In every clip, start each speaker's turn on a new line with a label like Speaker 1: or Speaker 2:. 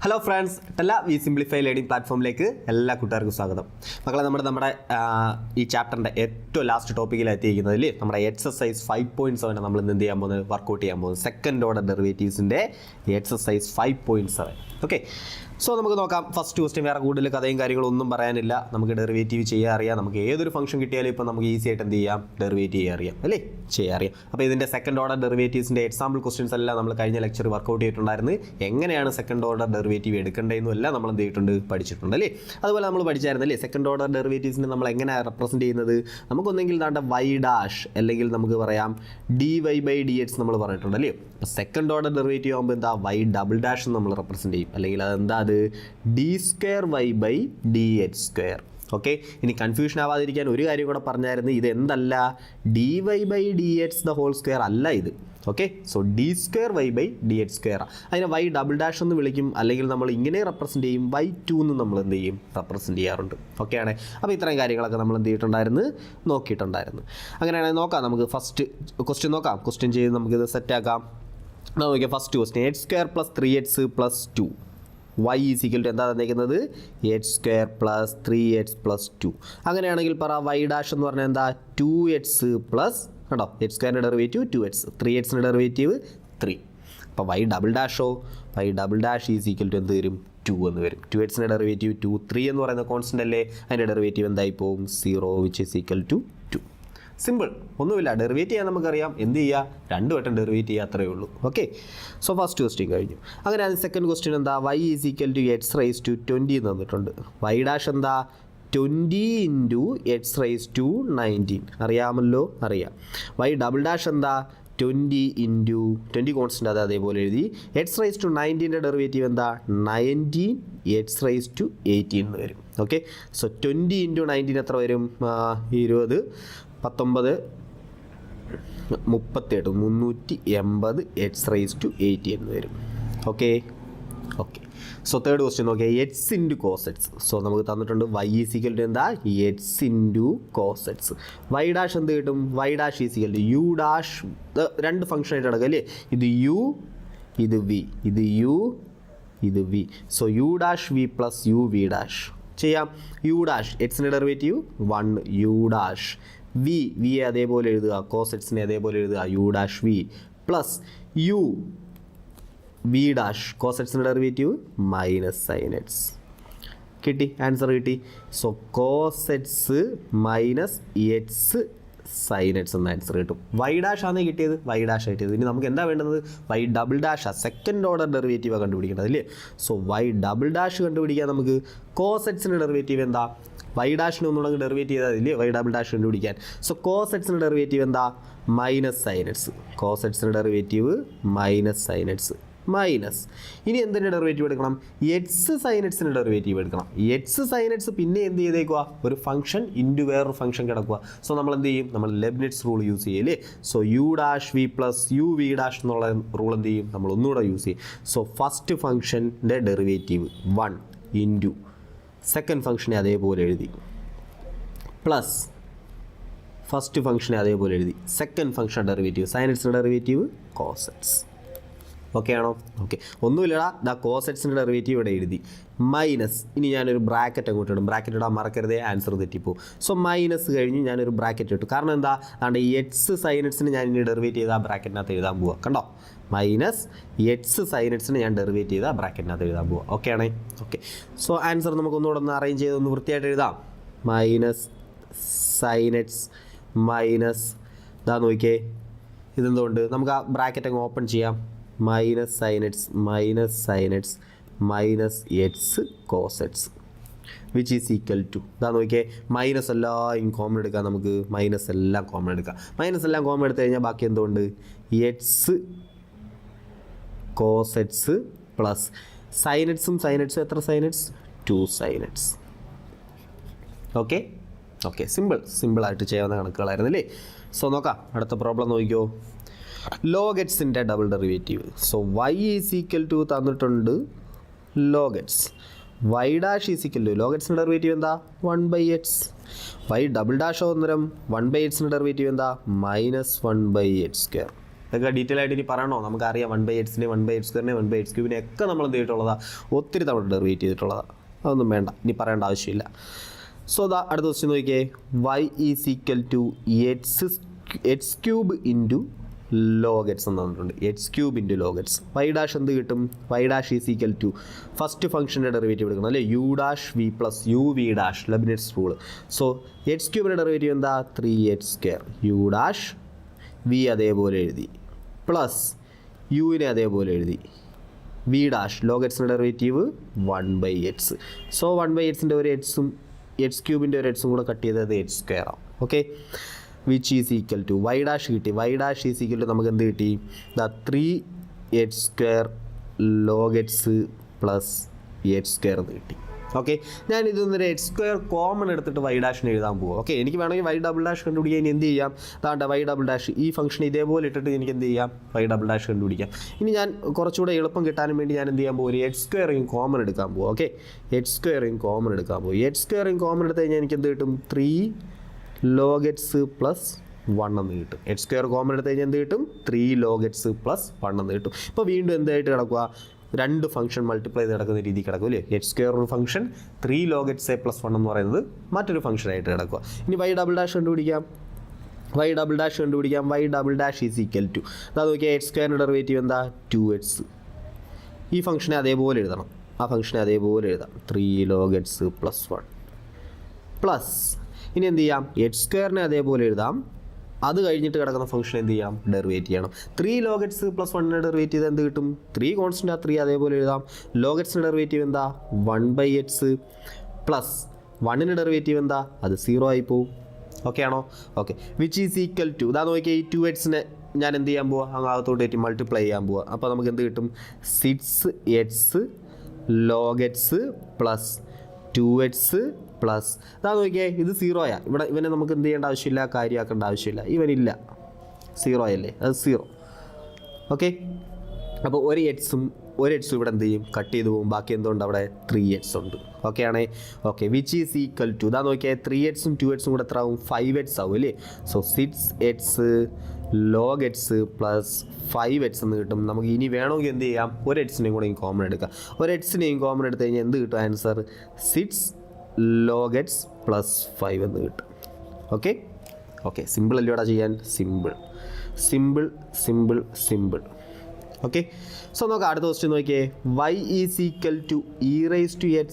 Speaker 1: Hello friends, ടെല്ല വി simplify learning പ്ലാറ്റ്ഫോമിലേക്ക് എല്ലാ കൂട്ടുകാർക്കും സ്വാഗതം. മക്കളെ, നമ്മുടെ ഈ ചാപ്റ്ററിൻ്റെ ഏറ്റവും ലാസ്റ്റ് ടോപ്പിക്കിൽ എത്തിയിരിക്കുന്നതിൽ നമ്മുടെ എക്സസൈസ് 5.7 നമ്മൾ ഇന്ന് എന്ത് ചെയ്യാൻ പോകുന്നത്, വർക്കൗട്ട് ചെയ്യാൻ പോകുന്നത് സെക്കൻഡ് ഓർഡർ ഡെറിവേറ്റീവ്സിൻ്റെ എക്സസൈസ് 5.7. ഓക്കെ, സോ നമുക്ക് നോക്കാം. ഫസ്റ്റ് ക്വസ്റ്റ്യൻ, വേറെ കൂടുതൽ കഥയും കാര്യങ്ങളും ഒന്നും പറയാനില്ല. നമുക്ക് ഡെറിവേറ്റീവ് ചെയ്യാൻ അറിയാം. നമുക്ക് ഏതൊരു ഫംഗ്ഷൻ കിട്ടിയാലും ഇപ്പോൾ നമുക്ക് ഈസി ആയിട്ട് എന്ത് ചെയ്യാം, ഡെറിവേറ്റീവ് ചെയ്യാൻ അറിയാം അല്ലേ, ചെയ്യാൻ അറിയാം. അപ്പോൾ ഇതിൻ്റെ സെക്കൻഡ് ഓർഡർ ഡെറിവേറ്റീവ്സിൻ്റെ എക്സാമ്പിൾ ക്വസ്റ്റ്യൻസ് എല്ലാം നമ്മൾ കഴിഞ്ഞ ലെക്ചർ വർക്കൗട്ട് ചെയ്തിട്ടുണ്ടായിരുന്നു. എങ്ങനെയാണ് സെക്കൻഡ് ഓർഡർ ഡെറിവേറ്റീവ് എടുക്കേണ്ടതെന്നും എല്ലാം നമ്മൾ എന്ത് ചെയ്തിട്ടുണ്ട്, പഠിച്ചിട്ടുണ്ട് അല്ലേ. അതുപോലെ നമ്മൾ പഠിച്ചായിരുന്നല്ലേ സെക്കൻഡ് ഓർഡർ ഡെറിവേറ്റീവ്സിനെ നമ്മൾ എങ്ങനെയാണ് റെപ്രസെൻറ്റ് ചെയ്യുന്നത്. നമുക്കൊന്നെങ്കിൽ ദാണ്ട വൈ ഡാഷ് അല്ലെങ്കിൽ നമുക്ക് പറയാം dy/dx നമ്മൾ പറഞ്ഞിട്ടുണ്ട് അല്ലേ. അപ്പോൾ സെക്കൻഡ് ഓർഡർ ഡെറിവേറ്റീവ് ആകുമ്പോൾ എന്താ, വൈ ഡബിൾ ഡാഷ് നമ്മൾ റെപ്രസെൻറ്റ് ചെയ്യും. അല്ലെങ്കിൽ അതെന്താ, അത് d²y/dx². ഓക്കെ, ഇനി കൺഫ്യൂഷൻ ആവാതിരിക്കാൻ ഒരു കാര്യം കൂടെ പറഞ്ഞായിരുന്നു. ഇത് എന്തല്ല, dy/dx² അല്ല ഇത്. Okay, so d²y/dx². അതിനെ വൈ ഡബിൾ ഡാഷ് എന്ന് വിളിക്കും, അല്ലെങ്കിൽ നമ്മൾ ഇങ്ങനെ റെപ്രസെൻറ്റ് ചെയ്യും, y2 എന്ന് നമ്മൾ എന്ത് ചെയ്യും, റെപ്രസെൻറ്റ് ചെയ്യാറുണ്ട്. ഓക്കെ ആണ്. അപ്പോൾ ഇത്രയും കാര്യങ്ങളൊക്കെ നമ്മൾ എന്ത് ചെയ്തിട്ടുണ്ടായിരുന്നു, നോക്കിയിട്ടുണ്ടായിരുന്നു. അങ്ങനെയാണെങ്കിൽ നോക്കാം, നമുക്ക് ഫസ്റ്റ് ക്വസ്റ്റ്യൻ നോക്കാം. ക്വസ്റ്റ്യൻ ചെയ്ത് നമുക്കിത് സെറ്റാക്കാം. നോക്കിയാൽ first question, x² + 3x + 2 y = എന്താ തന്നിരിക്കുന്നത്, x² + 3x + 2. അങ്ങനെയാണെങ്കിൽ പറ y ഡാഷ് എന്ന് പറഞ്ഞാൽ എന്താ, 2x പ്ലസ് കേട്ടോ, x² derivative 2x, 3x derivative 3. അപ്പോൾ y ഡബിൾ ഡാഷോ, y ഡബിൾ ഡാഷ് = എന്ത് വരും, 2 എന്ന് വരും. 2x ഡെറിവേറ്റീവ് 2, 3 എന്ന് പറയുന്ന കോൺസ്റ്റൻ്റ് അല്ലേ, അതിൻ്റെ ഡെറിവേറ്റീവ് എന്തായി പോകും, 0 = 2. സിമ്പിൾ, ഒന്നുമില്ല. ഡെറിവേറ്റ് ചെയ്യാൻ നമുക്കറിയാം. എന്ത് ചെയ്യുക, 2 വട്ടം ഡെറിവേറ്റ് ചെയ്യുക, അത്രയേ ഉള്ളൂ. ഓക്കെ, സോ ഫസ്റ്റ് ക്വസ്റ്റ്യൻ കഴിഞ്ഞു. അങ്ങനെ അത് സെക്കൻഡ് ക്വസ്റ്റ്യൻ എന്താ, y = x⁻20 തന്നിട്ടുണ്ട്. y ഡാഷ് എന്താ, 20 × x⁻19. അറിയാമല്ലോ, അറിയാം. y ഡബിൾ ഡാഷ് എന്താ, 20 × കോൺസ്റ്റൻ്റ്, അത് അതേപോലെ എഴുതി. x⁻19 ഡെറിവേറ്റീവ് എന്താ, 19 x⁻18 എന്ന് വരും. ഓക്കെ, സോ 20 × 19 എത്ര വരും, 20, 19, 38, 380 x⁻18 എന്ന് വരും. Okay okay, so third question നോക്കിയാൽ x × cos x. സോ നമുക്ക് തന്നിട്ടുണ്ട് y = എന്താ, x × cos x. y dash എന്ത് കിട്ടും, y ഡാഷ് = u ഡാഷ്. രണ്ട് ഫംഗ്ഷൻ ആയിട്ട് കിടക്കുക അല്ലേ, ഇത് u, ഇത് v, ഇത് u, ഇത് v. So u dash v plus u v dash ചെയ്യാം. u ഡാഷ് എക്സിൻ്റെ ഡെറിവേറ്റീവ് 1 u ഡാഷ് വി അതേപോലെ എഴുതുക, കോസ് എക്സിനെ അതേപോലെ എഴുതുക, u dash v plus u v dash cos എക്സിൻ്റെ ഡെറിവേറ്റീവ് മൈനസ് സൈൻ എക്സ്. കിട്ടി, ആൻസർ കിട്ടി. So cos x minus x sine x എന്ന ആൻസർ കിട്ടും. വൈ ഡാഷ് ആണ് കിട്ടിയത്, വൈ ഡാഷ് കിട്ടിയത്. ഇനി നമുക്ക് എന്താ വേണ്ടത്, വൈ ഡബിൾ ഡാഷാ, സെക്കൻഡ് ഓർഡർ ഡെറിവേറ്റീവാണ് കണ്ടുപിടിക്കേണ്ടത് അല്ലേ. സോ വൈ ഡബിൾ ഡാഷ് കണ്ടുപിടിക്കാൻ നമുക്ക് കോസ് എക്സിൻ്റെ ഡെറിവേറ്റീവ് എന്താ, വൈ ഡാഷിന് ഒന്നുകൂടെ ഡെറിവേറ്റ് ചെയ്താൽ വൈ ഡബിൾ ഡാഷ് കണ്ടുപിടിക്കാൻ. സോ കോസ് എക്സിൻ്റെ ഡെറിവേറ്റീവ് എന്താ, മൈനസ് സൈൻ എക്സ്. കോസ് എക്സിൻ്റെ derivative minus sine x minus. ഇനി എന്തിൻ്റെ ഡെറിവേറ്റീവ് എടുക്കണം, എക്സ് സൈൻ എക്സിൻ്റെ ഡെറിവേറ്റീവ് എടുക്കണം. എക്സ് സൈൻ എക്സ് പിന്നെ എന്ത് ചെയ്തേക്കുക, ഒരു ഫംഗ്ഷൻ ഇൻറ്റു വേറൊരു ഫംഗ്ഷൻ കിടക്കുക. സോ നമ്മൾ എന്ത് ചെയ്യും, നമ്മൾ ലെബ്നിറ്റ്സ് റൂൾ യൂസ് ചെയ്യും അല്ലേ. So u dash v plus u v dash എന്നുള്ള റൂൾ എന്ത് ചെയ്യും, നമ്മൾ ഒന്നുകൂടെ യൂസ് ചെയ്യും. സോ ഫസ്റ്റ് ഫംഗ്ഷൻ്റെ ഡെറിവേറ്റീവ് 1 ഇൻറ്റു സെക്കൻഡ് ഫംഗ്ഷനെ അതേപോലെ എഴുതി, പ്ലസ് ഫസ്റ്റ് ഫംഗ്ഷനെ അതേപോലെ എഴുതി, സെക്കൻഡ് ഫംഗ്ഷൻ ഡെറിവേറ്റീവ് സൈൻ എക്സിൻ്റെ ഡെറിവേറ്റീവ് കോസ് എക്സ്. ഓക്കെ ആണോ, ഓക്കെ. ഒന്നുമില്ലടാ, ദാ കോസ് എക്സിൻ്റെ ഡെറിവേറ്റീവ് ഇവിടെ എഴുതി, മൈനസ്. ഇനി ഞാനൊരു ബ്രാക്കറ്റ് അങ്ങോട്ട് ഇടും, ബ്രാക്കറ്റ് ഇടാൻ മറക്കരുതേ, ആൻസർ തെറ്റിപ്പോവും. സോ മൈനസ് കഴിഞ്ഞ് ഞാനൊരു ബ്രാക്കറ്റ് ഇട്ടു. കാരണം എന്താ, അതുകൊണ്ട് ഈ എക്സ് സൈൻ എക്സിന് ഞാൻ ഇനി ഡെറിവേറ്റ് ചെയ്ത് ആ ബ്രാക്കറ്റിനകത്ത് എഴുതാൻ പോവുക. കണ്ടോ, മൈനസ് എക്സ് സൈൻ എക്സിന് ഞാൻ ഡെറിവേറ്റ് ചെയ്ത് ആ ബ്രാക്കറ്റിനകത്ത് എഴുതാൻ പോവുക. ഓക്കെ ആണേ, ഓക്കെ. സോ ആൻസർ നമുക്കൊന്നുകൂടെ ഒന്ന് അറേഞ്ച് ചെയ്ത് ഒന്ന് വൃത്തിയായിട്ട് എഴുതാം. മൈനസ് സൈൻ എക്സ് മൈനസ്, ഇതാ നോക്കിയേ, ഇതെന്തുകൊണ്ട് നമുക്ക് ആ ബ്രാക്കറ്റ് അങ്ങ് ഓപ്പൺ ചെയ്യാം. Minus sine x minus x cos x which is equal to, ഇതാ നോക്കിയേ, മൈനസ് എല്ലാം കോമൺ എടുക്കാം. നമുക്ക് മൈനസ് എല്ലാം കോമൺ എടുക്കാം. മൈനസ് എല്ലാം കോമൺ എടുത്തു കഴിഞ്ഞാൽ ബാക്കി എന്തുകൊണ്ട്, x cos x plus sine എക്സും എത്ര sine x, 2 sine x. Okay okay, സിമ്പിളായിട്ട് ചെയ്യാവുന്ന കണക്കുകളായിരുന്നു അല്ലേ. സോ നോക്കാം, അടുത്ത പ്രോബ്ലം നോക്കിയോ. ലോഗ് എക്സിൻ്റെ ഡബിൾ ഡെറിവേറ്റീവ്. സോ y = തന്നിട്ടുണ്ട് log X, y dash log എക്സിൻ്റെ ഡെറിവേറ്റീവ് എന്താ, 1/x. y ഡബിൾ ഡാഷ് അന്നേരം 1/xൻ്റെ ഡെറിവേറ്റീവ് എന്താ, -1/x². ഇതൊക്കെ ഡീറ്റെയിൽ ആയിട്ട് ഇനി പറയണോ? നമുക്കറിയാം 1/x, 1/x², 1/x³ ഒക്കെ നമ്മൾ എന്ത് ചെയ്തിട്ടുള്ളതാണ്, ഒത്തിരി തവണ ഡെറിവേറ്റ് ചെയ്തിട്ടുള്ളതാണ്. അതൊന്നും വേണ്ട, ഇനി പറയേണ്ട ആവശ്യമില്ല. സോ അടുത്ത ക്വസ്റ്റ്യൻ നോക്കിയേ, y is equal to x³ into log x എന്ന് പറഞ്ഞിട്ടുണ്ട്. x³ into log x. y dash എന്ത് കിട്ടും? y dash is equal to first ഫംഗ്ഷൻ്റെ ഡെറിവേറ്റീവ് എടുക്കണം അല്ലേ, u dash v plus u v dash, Leibniz rule. So x³ derivative എന്താ? 3x². u dash v അതേപോലെ എഴുതി, പ്ലസ് യുവിനെ അതേപോലെ എഴുതി, v dash log x derivative 1/x. So 1/xൻ്റെ ഒരു എക്സും x³ ഒരു എക്സും കൂടെ കട്ട് ചെയ്തത് x² ആവും. Okay, which is equal to y dash കിട്ടി. y dash is equal to നമുക്ക് എന്ത് കിട്ടി? 3x² log x plus x² എന്ന് കിട്ടി. ഓക്കെ, ഞാൻ ഇതൊന്നൊരു x² കോമൺ എടുത്തിട്ട് y ഡാഷിന് എഴുതാൻ പോകും. ഓക്കെ, എനിക്ക് വേണമെങ്കിൽ y ഡബിൾ ഡാഷ് കണ്ടുപിടിക്കാൻ ഇനി എന്ത് ചെയ്യാം? അതാണ്ട് y ഡബിൾ ഡാഷ് ഈ ഫംഗ്ഷൻ ഇതേപോലെ ഇട്ടിട്ട് എനിക്ക് എന്ത് ചെയ്യാം? y ഡബിൾ ഡാഷ് കണ്ടുപിടിക്കാം. ഇനി ഞാൻ കുറച്ചുകൂടെ എളുപ്പം കിട്ടാനും വേണ്ടി ഞാൻ എന്ത് ചെയ്യാൻ പോകും? ഒരു x² കോമൺ എടുക്കാൻ പോകും. ഓക്കെ, x² കോമൺ എടുക്കാൻ പോകും. x² കോമൺ എടുത്ത് കഴിഞ്ഞാൽ എനിക്ക് എന്ത് കിട്ടും? 3 log x പ്ലസ് 1 എന്ന് കിട്ടും. x² കോമൺ എടുത്ത് കഴിഞ്ഞാൽ എന്ത് കിട്ടും? 3 log x പ്ലസ് 1 എന്ന് കിട്ടും. ഇപ്പോൾ വീണ്ടും എന്തായിട്ട് കിടക്കുക? രണ്ട് ഫംഗ്ഷൻ മൾട്ടിപ്ലൈ ചെയ്ത് കിടക്കുന്ന രീതി കിടക്കും അല്ലേ. x² ഒരു ഫംഗ്ഷൻ, 3 log x പ്ലസ് 1 എന്ന് പറയുന്നത് മറ്റൊരു ഫംഗ്ഷനായിട്ട് കിടക്കുക. ഇനി y ഡബിൾ ഡാഷ് കണ്ടുപിടിക്കാം. y double dash is equal to അതാ നോക്കിയാൽ x² ഡെറിവേറ്റീവ് എന്താ? 2x. ഈ ഫംഗ്ഷനെ അതേപോലെ എഴുതണം, ആ ഫംഗ്ഷനെ അതേപോലെ എഴുതാം, 3 log x പ്ലസ് 1 പ്ലസ് ഇനി എന്ത് ചെയ്യാം? x² അതേപോലെ എഴുതാം, അത് കഴിഞ്ഞിട്ട് കിടക്കുന്ന ഫംഗ്ഷൻ എന്ത് ചെയ്യാം? ഡെറിവേറ്റ് ചെയ്യണം. 3 log x പ്ലസ് 1 ഡെറിവേറ്റ് ചെയ്ത് എന്ത് കിട്ടും? 3 കോൺസ്റ്റൻ്റ്, 3 അതേപോലെ എഴുതാം. log x ഡെറിവേറ്റീവ് എന്താ? 1/x പ്ലസ് 1 ഡെറിവേറ്റീവ് എന്താ? അത് 0 ആയി പോവും. ഓക്കെ ആണോ? Okay, which is equal to ഇതാ നോക്കിയാൽ ഈ 2x ഞാൻ എന്ത് ചെയ്യാൻ പോവാ? അങ്ങാകത്തോട്ട് മൾട്ടിപ്ലൈ ചെയ്യാൻ പോവാ. അപ്പോൾ നമുക്ക് എന്ത് കിട്ടും? 6x log x plus 2x plus ഇതാ നോക്കിയേ, ഇത് 0 ആയാ. ഇവിടെ ഇവനെ നമുക്ക് എന്ത് ചെയ്യേണ്ട ആവശ്യമില്ല, കാര്യമാക്കേണ്ട ആവശ്യമില്ല, ഇവനില്ല, 0 ആയല്ലേ, അത് 0. ഓക്കെ, അപ്പോൾ ഒരു എക്സും ഇവിടെ എന്ത് ചെയ്യും? കട്ട് ചെയ്ത് പോകും. ബാക്കി എന്തുകൊണ്ട്? അവിടെ 3x ഉണ്ട്. ഓക്കെ ആണേ? Okay, which is equal to ഇതാ നോക്കിയാൽ 3x 2x കൂടെ എത്ര ആവും? 5x ആവും അല്ലേ. So 6x log x plus 5x എന്ന് കിട്ടും. നമുക്ക് ഇനി വേണമെങ്കിൽ എന്ത് ചെയ്യാം? ഒരു എക്സിനെയും കൂടെ കോമൺ എടുക്കാം. ഒരു എക്സിനെയും കോമൺ എടുത്തു കഴിഞ്ഞാൽ എന്ത് കിട്ടും? ആൻസർ 6 log x പ്ലസ് 5 എന്ന് കിട്ടും. ഓക്കെ, ഓക്കെ, സിമ്പിൾ അല്ലേ ഇവിടെ ചെയ്യാൻ? സിമ്പിൾ. ഓക്കെ, സോ നോക്കാം അടുത്ത ക്വസ്റ്റ്യൻ നോക്കിയേ. y is equal to e raise to x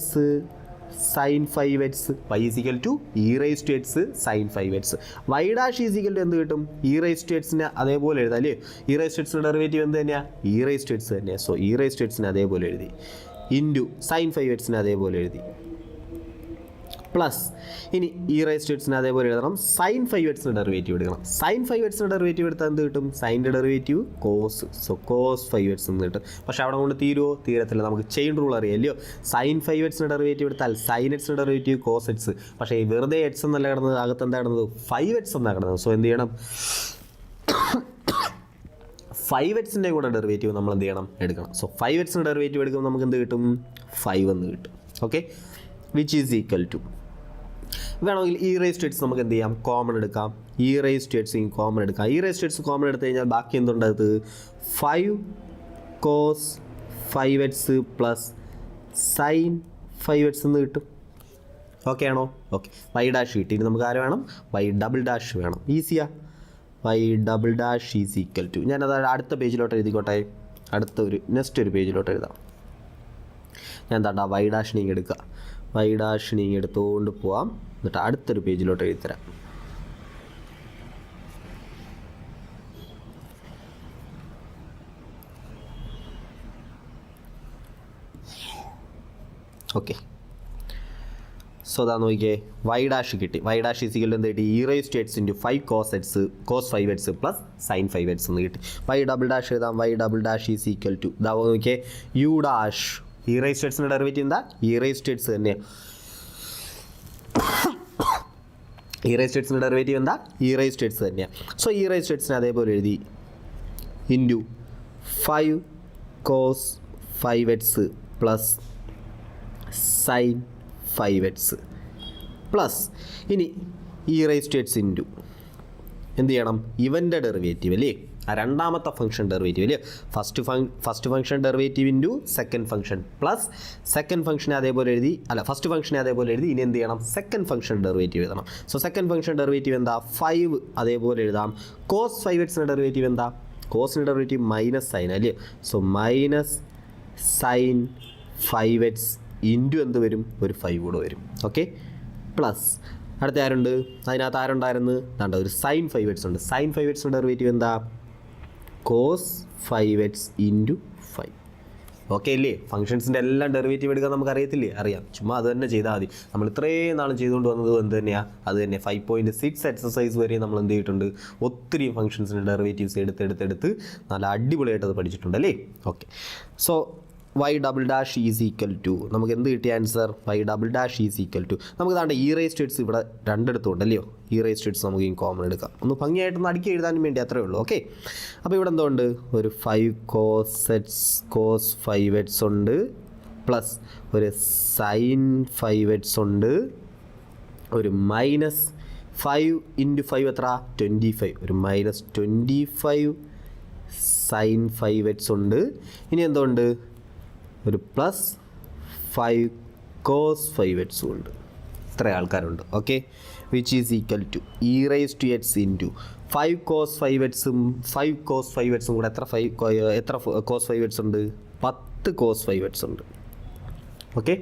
Speaker 1: sin 5x. y is equal to e raise to x sin 5x. y dash is equal to എന്ത് കിട്ടും? e raise to x അതേപോലെ എഴുതാം അല്ലേ. e raise to x derivative എന്ത് തന്നെയാണ്? e raise to x തന്നെയാണ്. So e raise to x അതേപോലെ എഴുതി, ഇൻറ്റു sin 5x അതേപോലെ എഴുതി, പ്ലസ് ഇനി e റൈസ് ടു x അതേപോലെ എഴുതണം. sin 5x ഡെറിവേറ്റീവ് എടുക്കണം. sin 5x ഡെറിവേറ്റീവ് എടുത്താൽ എന്ത് കിട്ടും? സൈൻ്റെ derivative cos. So cos 5x എന്ന് കിട്ടും. പക്ഷേ അവിടെ കൊണ്ട് തീരുമോ? തീരത്തില്ല. നമുക്ക് ചെയിൻ റൂൾ അറിയാമല്ലോ. sin 5x ഡെറിവേറ്റീവ് എടുത്താൽ sin x derivative cos x. പക്ഷേ വെറുതെ x എന്നല്ല കിടന്നത്, അകത്ത് എന്താ കിടന്നത്? 5x എന്നാണ് കിടന്നത്. സോ എന്ത് ചെയ്യണം? 5x കൂടെ ഡെറിവേറ്റീവ് നമ്മൾ എന്ത് ചെയ്യണം? എടുക്കണം. സോ 5x ഡെറിവേറ്റീവ് എടുക്കുമ്പോൾ നമുക്ക് എന്ത് കിട്ടും? 5 എന്ന് കിട്ടും. Okay, which is equal to വേണമെങ്കിൽ e റൈസ് ടു x നമുക്ക് എന്ത് ചെയ്യാം? കോമൺ എടുക്കാം. e raise to x common എടുക്കാം. e raise to x common എടുത്തു കഴിഞ്ഞാൽ ബാക്കി എന്തുണ്ട്? 5 cos 5x plus sin 5x എന്ന് കിട്ടും. ഓക്കെ ആണോ? ഓക്കെ, y ഡാഷ് കിട്ടി. ഇനി നമുക്ക് ആര് വേണം? y ഡബിൾ ഡാഷ് വേണം. ഈസിയാ. y double dash is equal to ഞാനത് അടുത്ത പേജിലോട്ട് എഴുതിക്കോട്ടെ. നെക്സ്റ്റ് ഒരു പേജിലോട്ട് എഴുതാം. ഞാൻ എന്താ y ഡാഷിനെ ഇങ്ങ് എടുക്കുക. y ഡാഷിനെ ഇങ്ങ് എടുത്തുകൊണ്ട് പോവാം. എന്നിട്ട് അടുത്തൊരു പേജിലോട്ട് എഴുതിത്തരാം. ഓക്കെ, സോ അതാ നോക്കിയേ, y ഡാഷ് കിട്ടി. y ഡാഷ് ഈസിക്കൽ എന്ത് കിട്ടി? e raise to x into 5 cos 5x plus sin 5x എന്ന് കിട്ടി. y ഡബിൾ ഡാഷ് എഴുതാം. y double dash is equal to ഇതാ നോക്കിയേ, u dash e raise to എക്സിൻ്റെ ഡെറിവേറ്റീവ് എന്താ? e റൈസ് ടു എക്സ് തന്നെയാണ്. e റൈസ് ടു എക്സിൻ്റെ derivative എന്താ? e റൈസ് ടു എക്സ് തന്നെയാണ്. സോ e റൈസ് ടു എക്സിനെ അതേപോലെ എഴുതി, into 5 cos 5x plus sin 5x plus ഇനി e raise to x into എന്ത് ചെയ്യണം? ഇവൻ്റെ ഡെറിവേറ്റീവ് അല്ലേ. രണ്ടാമത്തെ ഫംഗ്ഷൻ ഡെറിവേറ്റീവ് അല്ലേ, first function derivative into second function plus second ഫംഗ്ഷനെ അതേപോലെ എഴുതി, ഫസ്റ്റ് ഫംഗ്ഷനെ അതേപോലെ എഴുതി, ഇനി എന്ത് ചെയ്യണം, സെക്കൻഡ് ഫംഗ്ഷൻ ഡെറിവേറ്റീവ് എഴുതണം. സോ സെക്കൻഡ് ഫംഗ്ഷൻ ഡെറിവേറ്റീവ് എന്താ, 5 അതേപോലെ എഴുതാം. കോസ് 5x ഡെറിവേറ്റീവ് എന്താ, കോസിൻ്റെ ഡെറിവേറ്റീവ് മൈനസ് സൈൻ അല്ലേ, so minus sign 5x into എന്ത് വരും, ഒരു 5 കൂടെ വരും. ഓക്കെ, പ്ലസ് അടുത്ത ആരുണ്ട്, അതിനകത്ത് ആരുണ്ടായിരുന്നു, വേണ്ട ഒരു സൈൻ 5x ഉണ്ട്. സൈൻ 5x ഡെറിവേറ്റീവ് എന്താ, കോസ് 5x ഇൻറ്റു 5. ഓക്കെ അല്ലേ, ഫംഗ്ഷൻസിൻ്റെ എല്ലാം ഡെറിവേറ്റീവ് എടുക്കാൻ നമുക്ക് അറിയത്തില്ലേ, അറിയാം, ചുമ്മാ അത് തന്നെ ചെയ്താൽ മതി. നമ്മൾ ഇത്രയും നാളും ചെയ്തുകൊണ്ട് വന്നത് എന്ത് തന്നെയാണ്, അത് തന്നെ 5.6 എക്സസൈസ് വരെ നമ്മൾ എന്ത് ചെയ്തിട്ടുണ്ട്, ഒത്തിരി ഫംഗ്ഷൻസിൻ്റെ ഡെറിവേറ്റീവ്സ് എടുത്ത് നല്ല അടിപൊളിയായിട്ട് അത് പഠിച്ചിട്ടുണ്ട് അല്ലേ. Okay, so y double dash is equal to, നമുക്ക് എന്ത് കിട്ടിയ answer, y double dash is equal to, നമുക്ക് താണ്ട ഇ റേസ് ടു എക്സ് ഇവിടെ രണ്ടിടത്തുണ്ടല്ലോ, ഇ റേസ് ടു എക്സ് നമുക്ക് ഈ കോമൺ എടുക്കാം, ഒന്ന് ഭംഗിയായിട്ടൊന്ന് അടുക്കി എഴുതാനും വേണ്ടി അത്രേ ഉള്ളൂ. ഓക്കെ, അപ്പോൾ ഇവിടെ എന്തുകൊണ്ട്, ഒരു 5 കോസ് 5x ഉണ്ട്, പ്ലസ് ഒരു സൈൻ 5x ഉണ്ട്, ഒരു മൈനസ് 5 ഇൻറ്റു 5 എത്ര, 25, ഒരു മൈനസ് 25 സൈൻ 5x ഉണ്ട്. ഇനി എന്തുകൊണ്ട്, ഒരു പ്ലസ് 5 കോസ് 5x ഉണ്ട്. ഇത്ര ആൾക്കാരുണ്ട്. Okay, which is equal to e raise to x into 5 cos 5xും 5 കോസ് 5xും കൂടെ എത്ര കോസ് 5x ഉണ്ട്, 10 കോസ് 5x ഉണ്ട്. ഓക്കെ,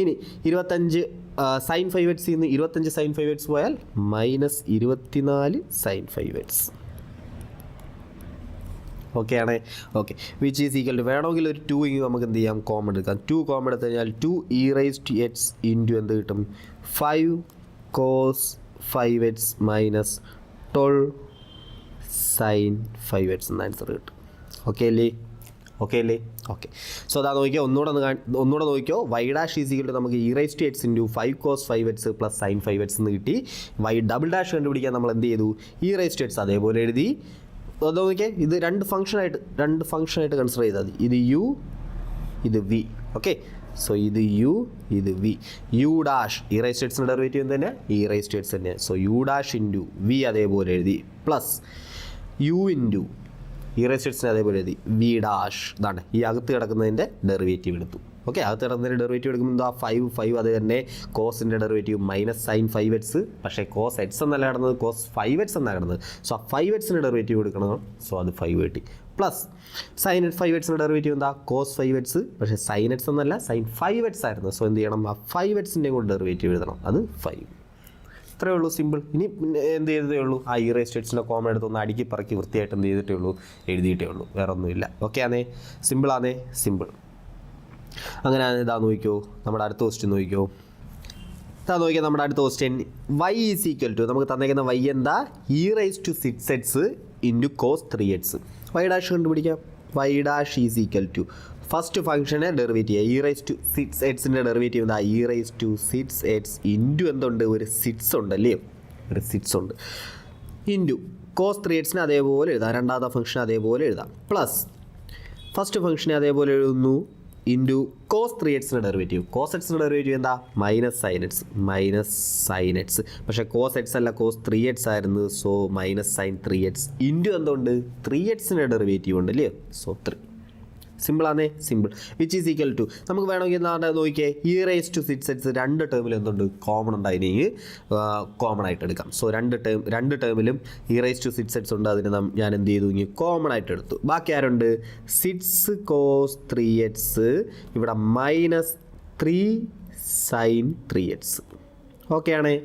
Speaker 1: ഇനി 25 സൈൻ 5x നിന്ന് 25 സൈൻ 5x പോയാൽ മൈനസ് 24 സൈൻ 5x. ഓക്കെ ആണേ. Okay, which is equal to, വേണമെങ്കിൽ ഒരു 2 ഇങ്ങ് നമുക്ക് എന്ത് ചെയ്യാം, കോമൺ എടുക്കാം. 2 കോമൺ എടുത്തു കഴിഞ്ഞാൽ 2 e raise to x into എന്ത് കിട്ടും, 5 cos 5x minus 12 sign 5x എന്ന ആൻസർ കിട്ടും. ഓക്കെ അല്ലേ, ഓക്കെ അല്ലേ. ഓക്കെ, സോ അതാ നോക്കിയോ, ഒന്നുകൂടെ നോക്കിയോ, y dash is equal to നമുക്ക് e raise to x into 5 cos 5x plus sine 5x എന്ന് കിട്ടി. വൈ ഡബിൾ ഡാഷ് കണ്ടുപിടിക്കാൻ നമ്മൾ എന്ത് ചെയ്തു, ഇ റേസ് ടു എക്സ് അതേപോലെ എഴുതി. അത് നോക്കിയാൽ ഇത് രണ്ട് ഫംഗ്ഷനായിട്ട് കൺസിഡർ ചെയ്താൽ മതി. ഇത് യു, ഇത് വി. ഓക്കെ, സോ ഇത് യു, ഇത് v. U dash e raise to എക്സിൻ്റെ ഡെറിവേറ്റീവ് തന്നെ ഇ റേസ് ടു എക്സ് തന്നെ, so u dash into v അതേപോലെ എഴുതി, plus u into e raise to എക്സിന് അതേപോലെ എഴുതി, വി ഡാഷ്. ഇതാണ് ഈ അകത്ത് കിടക്കുന്നതിൻ്റെ ഡെറിവേറ്റീവ് എടുത്തു. ഓക്കെ, അകത്ത് കിടക്കുന്നതിൻ്റെ ഡെറിവേറ്റീവ് എടുക്കുമ്പോൾ എന്താ, 5 അത് തന്നെ കോസിൻ്റെ ഡെറിവേറ്റീവ് മൈനസ് സൈൻ 5x, പക്ഷേ കോസ് എക്സ് എന്നല്ല കിടന്നത്, കോസ് 5x എന്നാണ് കിടന്നത്. സോ ആ 5xൻ്റെ ഡെറിവേറ്റീവ് എടുക്കണം, സോ അത് 5 കിട്ടി. പ്ലസ് സൈൻ 5xൻ്റെ ഡെറിവേറ്റീവ് എന്താ, കോസ് 5x, പക്ഷേ സൈൻ എക്സ് എന്നല്ല സൈൻ 5x ആയിരുന്നു. സോ എന്ത് ചെയ്യണം, ആ 5xൻ്റെയും കൂടെ ഡെറിവേറ്റീവ് എഴുതണം, അത് 5. ഇത്രയേ ഉള്ളൂ, സിമ്പിൾ. ഇനി എന്ത് ചെയ്തതേ ഉള്ളൂ, ആ ഇ റേസ് ടു എക്സിൻ്റെ കോമൺ എടുത്ത് ഒന്ന് അടുക്കി പറക്കി വൃത്തിയായിട്ട് എന്ത് ചെയ്തിട്ടേ ഉള്ളൂ, എഴുതിയിട്ടേ ഉള്ളൂ, വേറെ ഒന്നുമില്ല. ഓക്കെ ആണേ, സിമ്പിളാണേ, സിമ്പിൾ. അങ്ങനെ ഇതാ നോക്കിയോ, നമ്മുടെ അടുത്ത ക്വസ്റ്റ്യൻ നോക്കിയോ, നമ്മുടെ അടുത്ത question y is equal to, നമുക്ക് തന്നേക്കുന്ന y എന്താ, e raise to 6x into cos 3x. y dash കണ്ടുപിടിക്കാം. y dash is equal to first ഫംഗ്ഷനെ ഡെറിവേറ്റീവ്, ഇ റേസ് ടു 6xൻ്റെ ഡെറിവേറ്റീവ് എന്താ, e raise to 6x into എന്തുണ്ട്, ഒരു 6 ഉണ്ടല്ലേ, ഒരു 6 ഉണ്ട്, ഇൻറ്റു കോസ് 3xനെ അതേപോലെ എഴുതാം, രണ്ടാമത്തെ ഫംഗ്ഷൻ അതേപോലെ എഴുതാം, പ്ലസ് ഫസ്റ്റ് ഫംഗ്ഷനെ അതേപോലെ എഴുതുന്നു, ഇൻറ്റു കോസ് 3xൻ്റെ ഡെറിവേറ്റീവ്. കോസ് എക്സിൻ്റെ ഡെറിവേറ്റീവ് എന്താ, മൈനസ് സൈൻ എക്സ്, പക്ഷേ കോസ് എക്സ് അല്ല കോസ് 3x ആയിരുന്നു, so minus sine 3x into എന്തുകൊണ്ട് 3xൻ്റെ ഡെറിവേറ്റീവ് ഉണ്ട് അല്ലേ, സോ 3. സിമ്പിളാണേ, simple. Which is equal to, നമുക്ക് വേണമെങ്കിൽ നോക്കിയേ, ഇ റേസ് ടു 6x രണ്ട് ടേമിൽ എന്തുണ്ട്, കോമൺ ഉണ്ട്, അതിന് കോമൺ ആയിട്ട് എടുക്കാം. സോ രണ്ട് ടേമിലും ഇ റേസ് ടു 6x ഉണ്ട്, അതിന് ഞാൻ എന്ത് ചെയ്തു, ഇങ്ങനെ കോമൺ ആയിട്ട് എടുത്തു. ബാക്കി ആരുണ്ട്, 6 കോസ് 3x, ഇവിടെ മൈനസ് 3 സൈൻ 3x. ഓക്കെ ആണേ.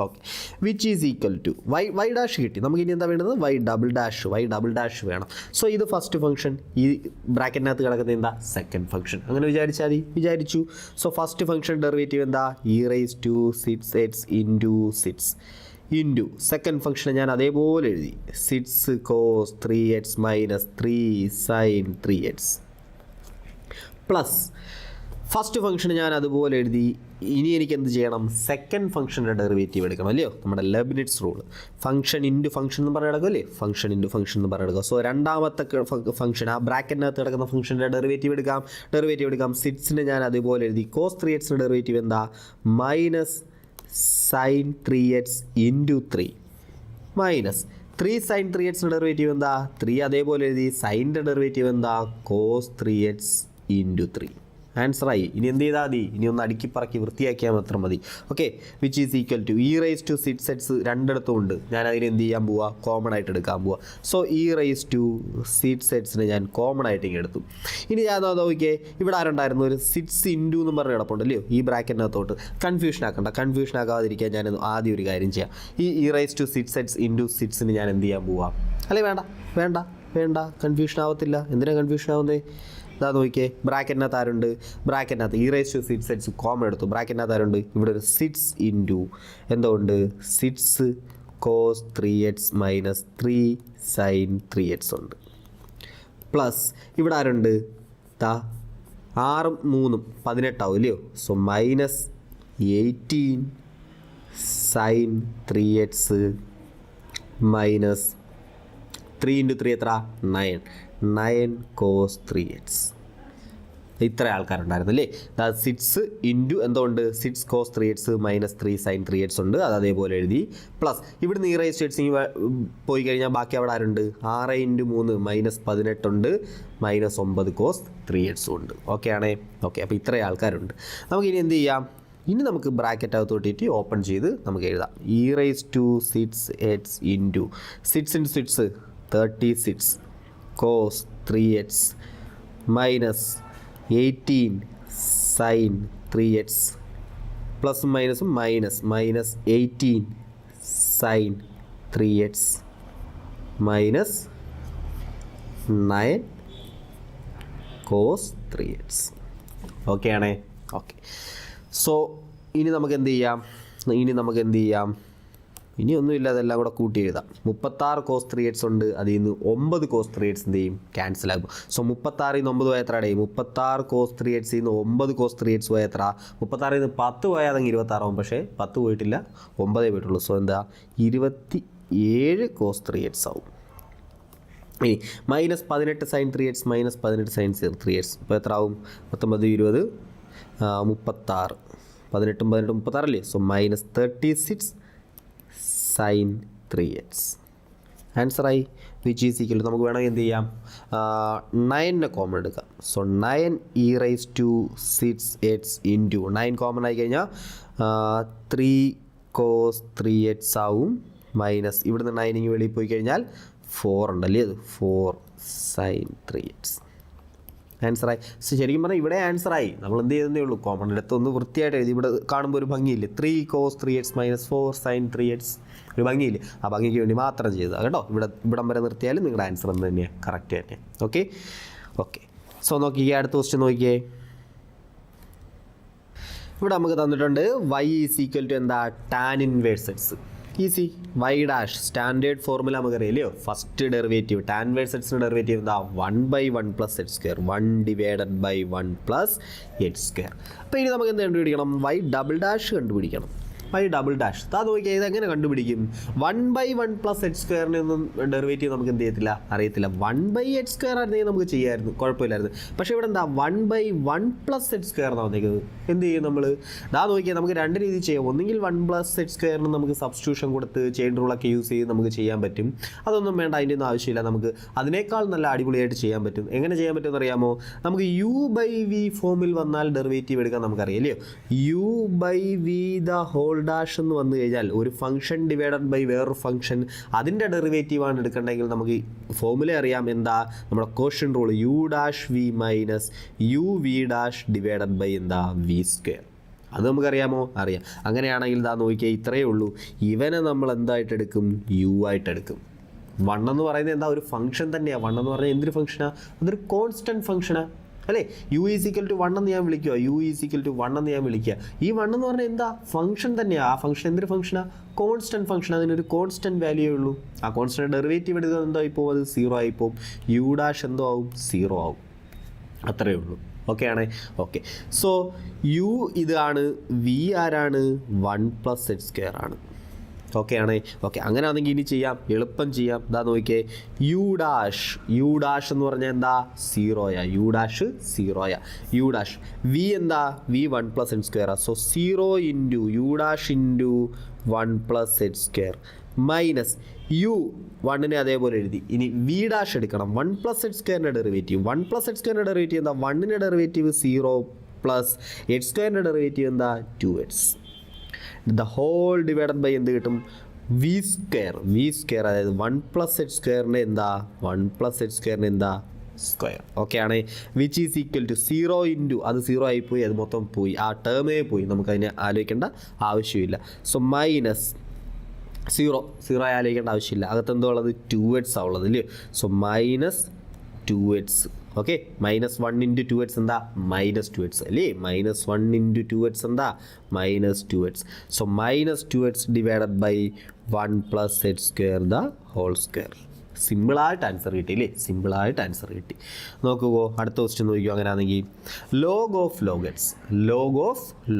Speaker 1: Okay, which is equal to y dash കിട്ടി, നമുക്ക് ഇനി എന്താ വേണ്ടത്, വൈ ഡബിൾ ഡാഷ് വേണം. സോ ഇത് ഫസ്റ്റ് ഫംഗ്ഷൻ, ഈ ബ്രാക്കറ്റിനകത്ത് കിടക്കുന്നത് എന്താ, സെക്കൻഡ് ഫംഗ്ഷൻ. അങ്ങനെ വിചാരിച്ചു. സോ ഫസ്റ്റ് ഫംഗ്ഷൻ ഡെറിവേറ്റീവ് എന്താ, e raise to 6x into 6 into second function ഞാൻ അതേപോലെ എഴുതി, 6 cos 3x minus 3 sine 3x, plus first function ഞാൻ അതുപോലെ എഴുതി. ഇനി എനിക്ക് എന്ത് ചെയ്യണം, സെക്കൻഡ് ഫംഗ്ഷൻ്റെ ഡെറിവേറ്റീവ് എടുക്കണം അല്ലയോ, നമ്മുടെ Leibniz rule, function into function എന്ന് പറഞ്ഞെടുക്കും അല്ലേ, ഫംഗ്ഷൻ ഇൻറ്റു ഫംഗ്ഷൻ എന്ന് പറഞ്ഞെടുക്കുക. സോ രണ്ടാമത്തെ ഫംഗ്ഷൻ, ആ ബ്രാക്കറ്റിനകത്ത് കിടക്കുന്ന ഫംഗ്ഷൻ്റെ ഡെറിവേറ്റീവ് എടുക്കാം. 6നെ ഞാൻ അതുപോലെ എഴുതി, കോസ് 3xൻ്റെ ഡെറിവേറ്റീവ് എന്താ, minus sine 3x into 3 minus 3 sine 3x derivative എന്താ 3 അതേപോലെ എഴുതി സൈൻ്റെ ഡെറിവേറ്റീവ് എന്താ കോസ് 3x ഇൻറ്റു 3 ആൻസറായി. ഇനി എന്ത് ചെയ്താൽ മതി, ഇനി ഒന്ന് അടുക്കി പറക്കി വൃത്തിയാക്കിയാൽ മാത്രം മതി. Okay, which is equal to e raise to സിറ്റ് രണ്ടിടത്തും ഉണ്ട്, ഞാൻ അതിന് എന്ത് ചെയ്യാൻ പോവുക, കോമൺ ആയിട്ട് എടുക്കാൻ പോവുക. സോ ഇ റൈസ് ടു സിറ്റ് സെറ്റ്സിനെ ഞാൻ കോമൺ ആയിട്ട് ഇങ്ങനെ എടുത്തു. ഇനി ഞാൻ നോക്കിയേ, ഇവിടെ ആരുണ്ടായിരുന്നു, ഒരു സിറ്റ്സ് ഇൻറ്റു എന്ന് പറഞ്ഞ് കിടപ്പുണ്ടല്ലോ ഈ ബ്രാക്കറ്റിനകത്തോട്ട്. കൺഫ്യൂഷൻ ആക്കാതിരിക്കാൻ ഞാൻ ആദ്യം ഒരു കാര്യം ചെയ്യാം. ഈ e raise to sit sets into സിറ്റ്സിന് ഞാൻ എന്ത് ചെയ്യാൻ പോവാം, അല്ലെ വേണ്ട കൺഫ്യൂഷൻ ആവത്തില്ല. എന്തിനാണ് കൺഫ്യൂഷൻ ആവുന്നത്, ഇതാ നോക്കിയേ, ബ്രാക്കറ്റിനകത്ത് ആരുണ്ട്, ബ്രാക്കറ്റിനകത്ത് e raise to sit sets common എടുത്തു, ബ്രാക്കറ്റിനകത്ത് ആരുണ്ട്, ഇവിടെ ഒരു സിറ്റ്സ് ഇൻറ്റു എന്തുകൊണ്ട് sits cos 3x minus 3 sine 3x ഉണ്ട്, പ്ലസ് ഇവിടെ ആരുണ്ട്, 6ഉം 3ഉം 18 ആവും ഇല്ലയോ. So minus 18 sine 3x minus 3 into 3 എത്ര 9 കോസ് 3x. ഇത്ര ആൾക്കാരുണ്ടായിരുന്നു അല്ലേ. സിറ്റ്സ് ഇൻറ്റു എന്തുകൊണ്ട് sits cos 3x minus 3 sine 3x ഉണ്ട്, അത് അതേപോലെ എഴുതി. പ്ലസ് ഇവിടുന്ന് ഈ റൈസ് സ്റ്റേറ്റ്സ് പോയി കഴിഞ്ഞാൽ ബാക്കി അവിടെ ആരുണ്ട്, 6 ഇൻറ്റു 3 മൈനസ് 18 ഉണ്ട്, മൈനസ് 9 കോസ് 3x ഉണ്ട്. ഓക്കെ ആണേ. ഓക്കെ, അപ്പോൾ ഇത്രയും ആൾക്കാരുണ്ട്. നമുക്കിനി എന്ത് ചെയ്യാം, ഇനി നമുക്ക് ബ്രാക്കറ്റ് അകത്തോട്ടിട്ട് ഓപ്പൺ ചെയ്ത് നമുക്ക് എഴുതാം. E raise to six x into six into six 36 cos 3x minus 18 sine 3x plus മൈനസും minus 18 sine 3x minus 9 cos 3x. Okay ആണേ. ഓക്കെ, സോ ഇനി നമുക്ക് എന്ത് ചെയ്യാം, ഇനി ഒന്നുമില്ല, അതെല്ലാം കൂടെ കൂട്ടി എഴുതാം. 36 കോസ് 3x ഉണ്ട്, അതിൽ നിന്ന് 9 കോസ് 3x എന്ത് ചെയ്യും, ക്യാൻസൽ ആകും. സോ 36 9 പോയ എത്ര അടയും, 36 കോസ് 3x നിന്ന് 9 കോസ് 3x പോയ എത്ര, 36 നിന്ന് 10 പോയാൽ അതങ്ങ് 26 ആവും, പക്ഷേ 10 പോയിട്ടില്ല, 9 പോയിട്ടുള്ളൂ. സോ എന്താ 27 കോസ് 3x ആവും. ഇനി minus 18 sine 3x minus 18 sine 3x ഇപ്പോൾ എത്ര ആവും, 19 20 36, 18 36 അല്ലേ. സോ മൈനസ് 36 സൈൻ 3x ആൻസറായി. വിച്ച് ഈസ് ഈക്വൽ നമുക്ക് വേണമെങ്കിൽ എന്ത് ചെയ്യാം, 9നെ കോമൺ എടുക്കാം. So 9 e raise to six x into 9 common ആയി കഴിഞ്ഞാൽ 3 കോസ് 3x ആവും, മൈനസ് ഇവിടുന്ന് 9 ഇങ്ങ് വെളിയിൽ പോയി കഴിഞ്ഞാൽ 4 ഉണ്ടല്ലേ, അത് 4 സൈൻ 3x ആൻസറായി. ശരിക്കും പറഞ്ഞാൽ ഇവിടെ ആൻസറായി, നമ്മൾ എന്ത് ചെയ്തേ ഉള്ളൂ, കോമൺ എടുത്തൊന്ന് വൃത്തിയായിട്ട് എഴുതി. ഇവിടെ കാണുമ്പോൾ ഒരു ഭംഗിയില്ലേ, 3 cos 3x minus 4 sign 3x, ഒരു ഭംഗിയില്ലേ, ആ ഭംഗിക്ക് വേണ്ടി മാത്രം ചെയ്തതാണ് കേട്ടോ. ഇവിടം വരെ നിർത്തിയാലും നിങ്ങളുടെ ആൻസർ എന്ന് തന്നെയാണ്, കറക്റ്റ് തന്നെ. ഓക്കെ, സോ നോക്കിയേ, അടുത്ത ക്വസ്റ്റ്യൻ നോക്കിയേ. ഇവിടെ നമുക്ക് തന്നിട്ടുണ്ട് y ഈസ് ഈക്വൽ ടു എന്താ, tan inverse x. Easy, y dash standard formula നമുക്ക് അറിയില്ലയോ, ഫസ്റ്റ് ഡെറിവേറ്റീവ് ടാൻ ഇൻവേഴ്സ് എക്സിൻ്റെ ഡെറിവേറ്റീവ് എന്താ 1/1 plus x square, 1 divided by 1 plus x square. അപ്പോൾ ഇനി നമുക്ക് എന്ത് കണ്ടുപിടിക്കണം, വൈ ഡബിൾ ഡാഷ് കണ്ടുപിടിക്കണം. വൈ ഡബിൾ ഡാഷ് നോക്കിയാൽ ഇതെങ്ങനെ കണ്ടുപിടിക്കും, 1/1 പ്ലസ് എക്സ് സ്ക്വയറിനെ ഒന്നും ഡെറിവേറ്റീവ് നമുക്ക് എന്ത് ചെയ്യത്തില്ല, അറിയത്തില്ല. 1/x സ്ക്വയർ ആയിരുന്നെങ്കിൽ നമുക്ക് ചെയ്യാമായിരുന്നു, കുഴപ്പമില്ലായിരുന്നു. പക്ഷേ ഇവിടെ എന്താ 1/1 പ്ലസ് എക്സ് സ്ക്വയർ എന്നാണ് വന്നേക്കുന്നത്. എന്ത് ചെയ്യും നമ്മൾ, നോക്കിയാൽ നമുക്ക് രണ്ട് രീതിയിൽ ചെയ്യാം. ഒന്നെങ്കിൽ 1 പ്ലസ് എക്സ് സ്ക്വയറിന് നമുക്ക് സബ്സ്റ്റിറ്റ്യൂഷൻ കൊടുത്ത് ചെയിൻ റൂളൊക്കെ യൂസ് ചെയ്ത് നമുക്ക് ചെയ്യാൻ പറ്റും. അതൊന്നും വേണ്ട, അതിൻ്റെ ഒന്നും ആവശ്യമില്ല. നമുക്ക് അതിനേക്കാൾ നല്ല അടിപൊളിയായിട്ട് ചെയ്യാൻ പറ്റും. എങ്ങനെ ചെയ്യാൻ പറ്റുമെന്ന് അറിയാമോ, നമുക്ക് u/v ഫോമിൽ വന്നാൽ ഡെറിവേറ്റീവ് എടുക്കാൻ നമുക്കറിയാമല്ലോ. u/v ദ ഹോൾ ഡാഷ് എന്ന് വന്നു കഴിഞ്ഞാൽ ഒരു ഫംഗ്ഷൻ ഡിവൈഡഡ് ബൈ വേറൊരു ഫംഗ്ഷൻ, അതിൻ്റെ ഡെറിവേറ്റീവാണ് എടുക്കേണ്ടെങ്കിൽ നമുക്ക് ഫോമുല അറിയാം. എന്താ നമ്മുടെ quotient rule, u'(v minus uv' divided by എന്താ v സ്ക്വയർ. അത് നമുക്കറിയാമോ, അറിയാം. അങ്ങനെയാണെങ്കിൽ നോക്കിയാൽ ഇത്രയേ ഉള്ളൂ. ഇവനെ നമ്മൾ എന്തായിട്ട് എടുക്കും, u ആയിട്ട് എടുക്കും. 1 എന്ന് പറയുന്നത് എന്താ, ഒരു ഫംഗ്ഷൻ തന്നെയാണ്. 1 എന്ന് പറഞ്ഞാൽ എന്തൊരു ഫംഗ്ഷനാണ്, അതൊരു കോൺസ്റ്റൻറ്റ് ഫംഗ്ഷനാണ് അല്ലേ. u = 1 എന്ന് ഞാൻ വിളിക്കുക, u = 1 എന്ന് ഞാൻ വിളിക്കുക. ഈ 1 എന്ന് പറഞ്ഞാൽ എന്താ, ഫംഗ്ഷൻ തന്നെയാണ്. ആ ഫംഗ്ഷൻ എന്തൊരു ഫംഗ്ഷനാണ്, കോൺസ്റ്റൻറ്റ് ഫംഗ്ഷൻ. അതിനൊരു കോൺസ്റ്റൻറ്റ് വാല്യൂ ഉള്ളൂ. ആ കോൺസ്റ്റൻറ്റ് ഡെറിവേറ്റീവ് എടുക്കുക എന്തോ ആയിപ്പോൾ, അത് 0 ആയിപ്പോൾ. u' എന്തോ ആവും, 0 ആവും. അത്രയേ ഉള്ളൂ. ഓക്കെ ആണേ. ഓക്കെ, സോ u ഇതാണ്, v ആരാണ്, 1 പ്ലസ് എക്സ് സ്ക്വയർ ആണ്. ഓക്കെ ആണേ. ഓക്കെ, അങ്ങനെ ആണെങ്കിൽ ഇനി ചെയ്യാം, എളുപ്പം ചെയ്യാം. നോക്കിയേ, u' എന്ന് പറഞ്ഞാൽ എന്താ, 0 u'. v എന്താ, v 1 plus x square. So 0 into u' into 1 plus x square minus u വണ്ണിനെ അതേപോലെ എഴുതി. ഇനി വി ഡാഷ് എടുക്കണം. 1 + x² ഡെറിവേറ്റീവ്. 1 + x² ഡെറിവേറ്റീവ് എന്താ? 1ൻ്റെ ഡെറിവേറ്റീവ് 0 പ്ലസ് x² ഡെറിവേറ്റീവ് എന്താ? 2x. The whole divided by എന്ത് കിട്ടും? v². അതായത് 1 + x² എന്താ? 1 + x² എന്താ? സ്ക്വയർ. ഓക്കെ ആണ്. Which is equal to 0 into അത് 0 ആയിപ്പോയി, അത് മൊത്തം പോയി, ആ ടേമേ പോയി, നമുക്കതിനെ ആലോചിക്കേണ്ട ആവശ്യമില്ല. സോ മൈനസ് 0 ആലോചിക്കേണ്ട ആവശ്യമില്ല. അകത്ത് എന്തോ ഉള്ളത്? 2x ആ ഉള്ളത് അല്ലേ? So minus 2x. Okay, -1 × 2x എന്താ? -2x അല്ലേ? -1 × 2x എന്താ? -2x. So -2x divided by 1 + x² the whole square. സിമ്പിളായിട്ട് ആൻസർ കിട്ടി അല്ലേ? സിമ്പിളായിട്ട് ആൻസർ കിട്ടി. നോക്കുമോ, അടുത്ത ക്വസ്റ്റ്യൻ നോക്കിയോ. അങ്ങനെയാണെങ്കിൽ ലോഗ് ഓഫ്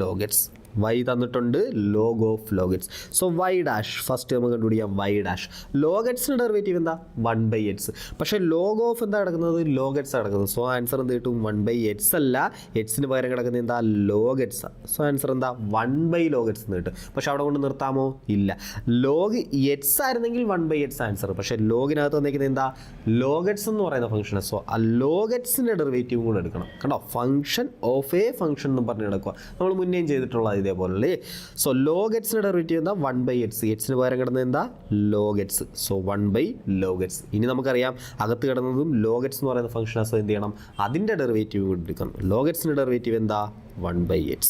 Speaker 1: ലോഗറ്റ്സ് y തന്നിട്ടുണ്ട്, log of log x. So y dash first നമുക്ക് കണ്ടുപിടിക്കാം. y ഡാഷ് ലോഗറ്റ്സിൻ്റെ ഡെറിവേറ്റീവ് എന്താ? 1/x. പക്ഷേ ലോഗ് ഓഫ് എന്താ കിടക്കുന്നത്? ലോഗറ്റ്സ് കിടക്കുന്നത്. സോ ആൻസർ എന്ത് കിട്ടും? 1/x അല്ല, എക്സിന് പകരം കിടക്കുന്നത് എന്താ? ലോഗറ്റ്സ്. സോ ആൻസർ എന്താ? 1/ലോഗറ്റ്സ് എന്ന് കിട്ടും. പക്ഷെ അവിടെ കൊണ്ട് നിർത്താമോ? ഇല്ല. ലോഗ് എക്സ് ആയിരുന്നെങ്കിൽ 1/x ആൻസർ. പക്ഷേ ലോഗിനകത്ത് വന്നിരിക്കുന്നത് എന്താ? ലോഗറ്റ്സ് എന്ന് പറയുന്ന ഫംഗ്ഷൻ. സോ ആ ലോഗറ്റ്സിൻ്റെ ഡെറിവേറ്റീവും കൂടെ എടുക്കണം. കണ്ടോ, ഫംഗ്ഷൻ ഓഫ് എ ഫംഗ്ഷൻ എന്ന് പറഞ്ഞ് കിടക്കുക. നമ്മൾ മുന്നേയും ചെയ്തിട്ടുള്ളത് ഇതേപോലെ. സോ ലോഗറ്റ്സിൻ്റെ ഡെറിവേറ്റീവ് എന്താ? 1/x. എക്സിന് പകരം കിടന്നത് എന്താ? ലോഗറ്റ്സ്. സോ 1/ലോഗറ്റ്സ്. ഇനി നമുക്കറിയാം അകത്ത് കിടന്നതും ലോഗറ്റ്സ് എന്ന് പറയുന്ന ഫംഗ്ഷൻ. സോ എന്ത് ചെയ്യണം? അതിൻ്റെ ഡെറിവേറ്റീവ് എടുക്കണം. ലോഗറ്റ്സിൻ്റെ ഡെറിവേറ്റീവ് എന്താ? 1/x.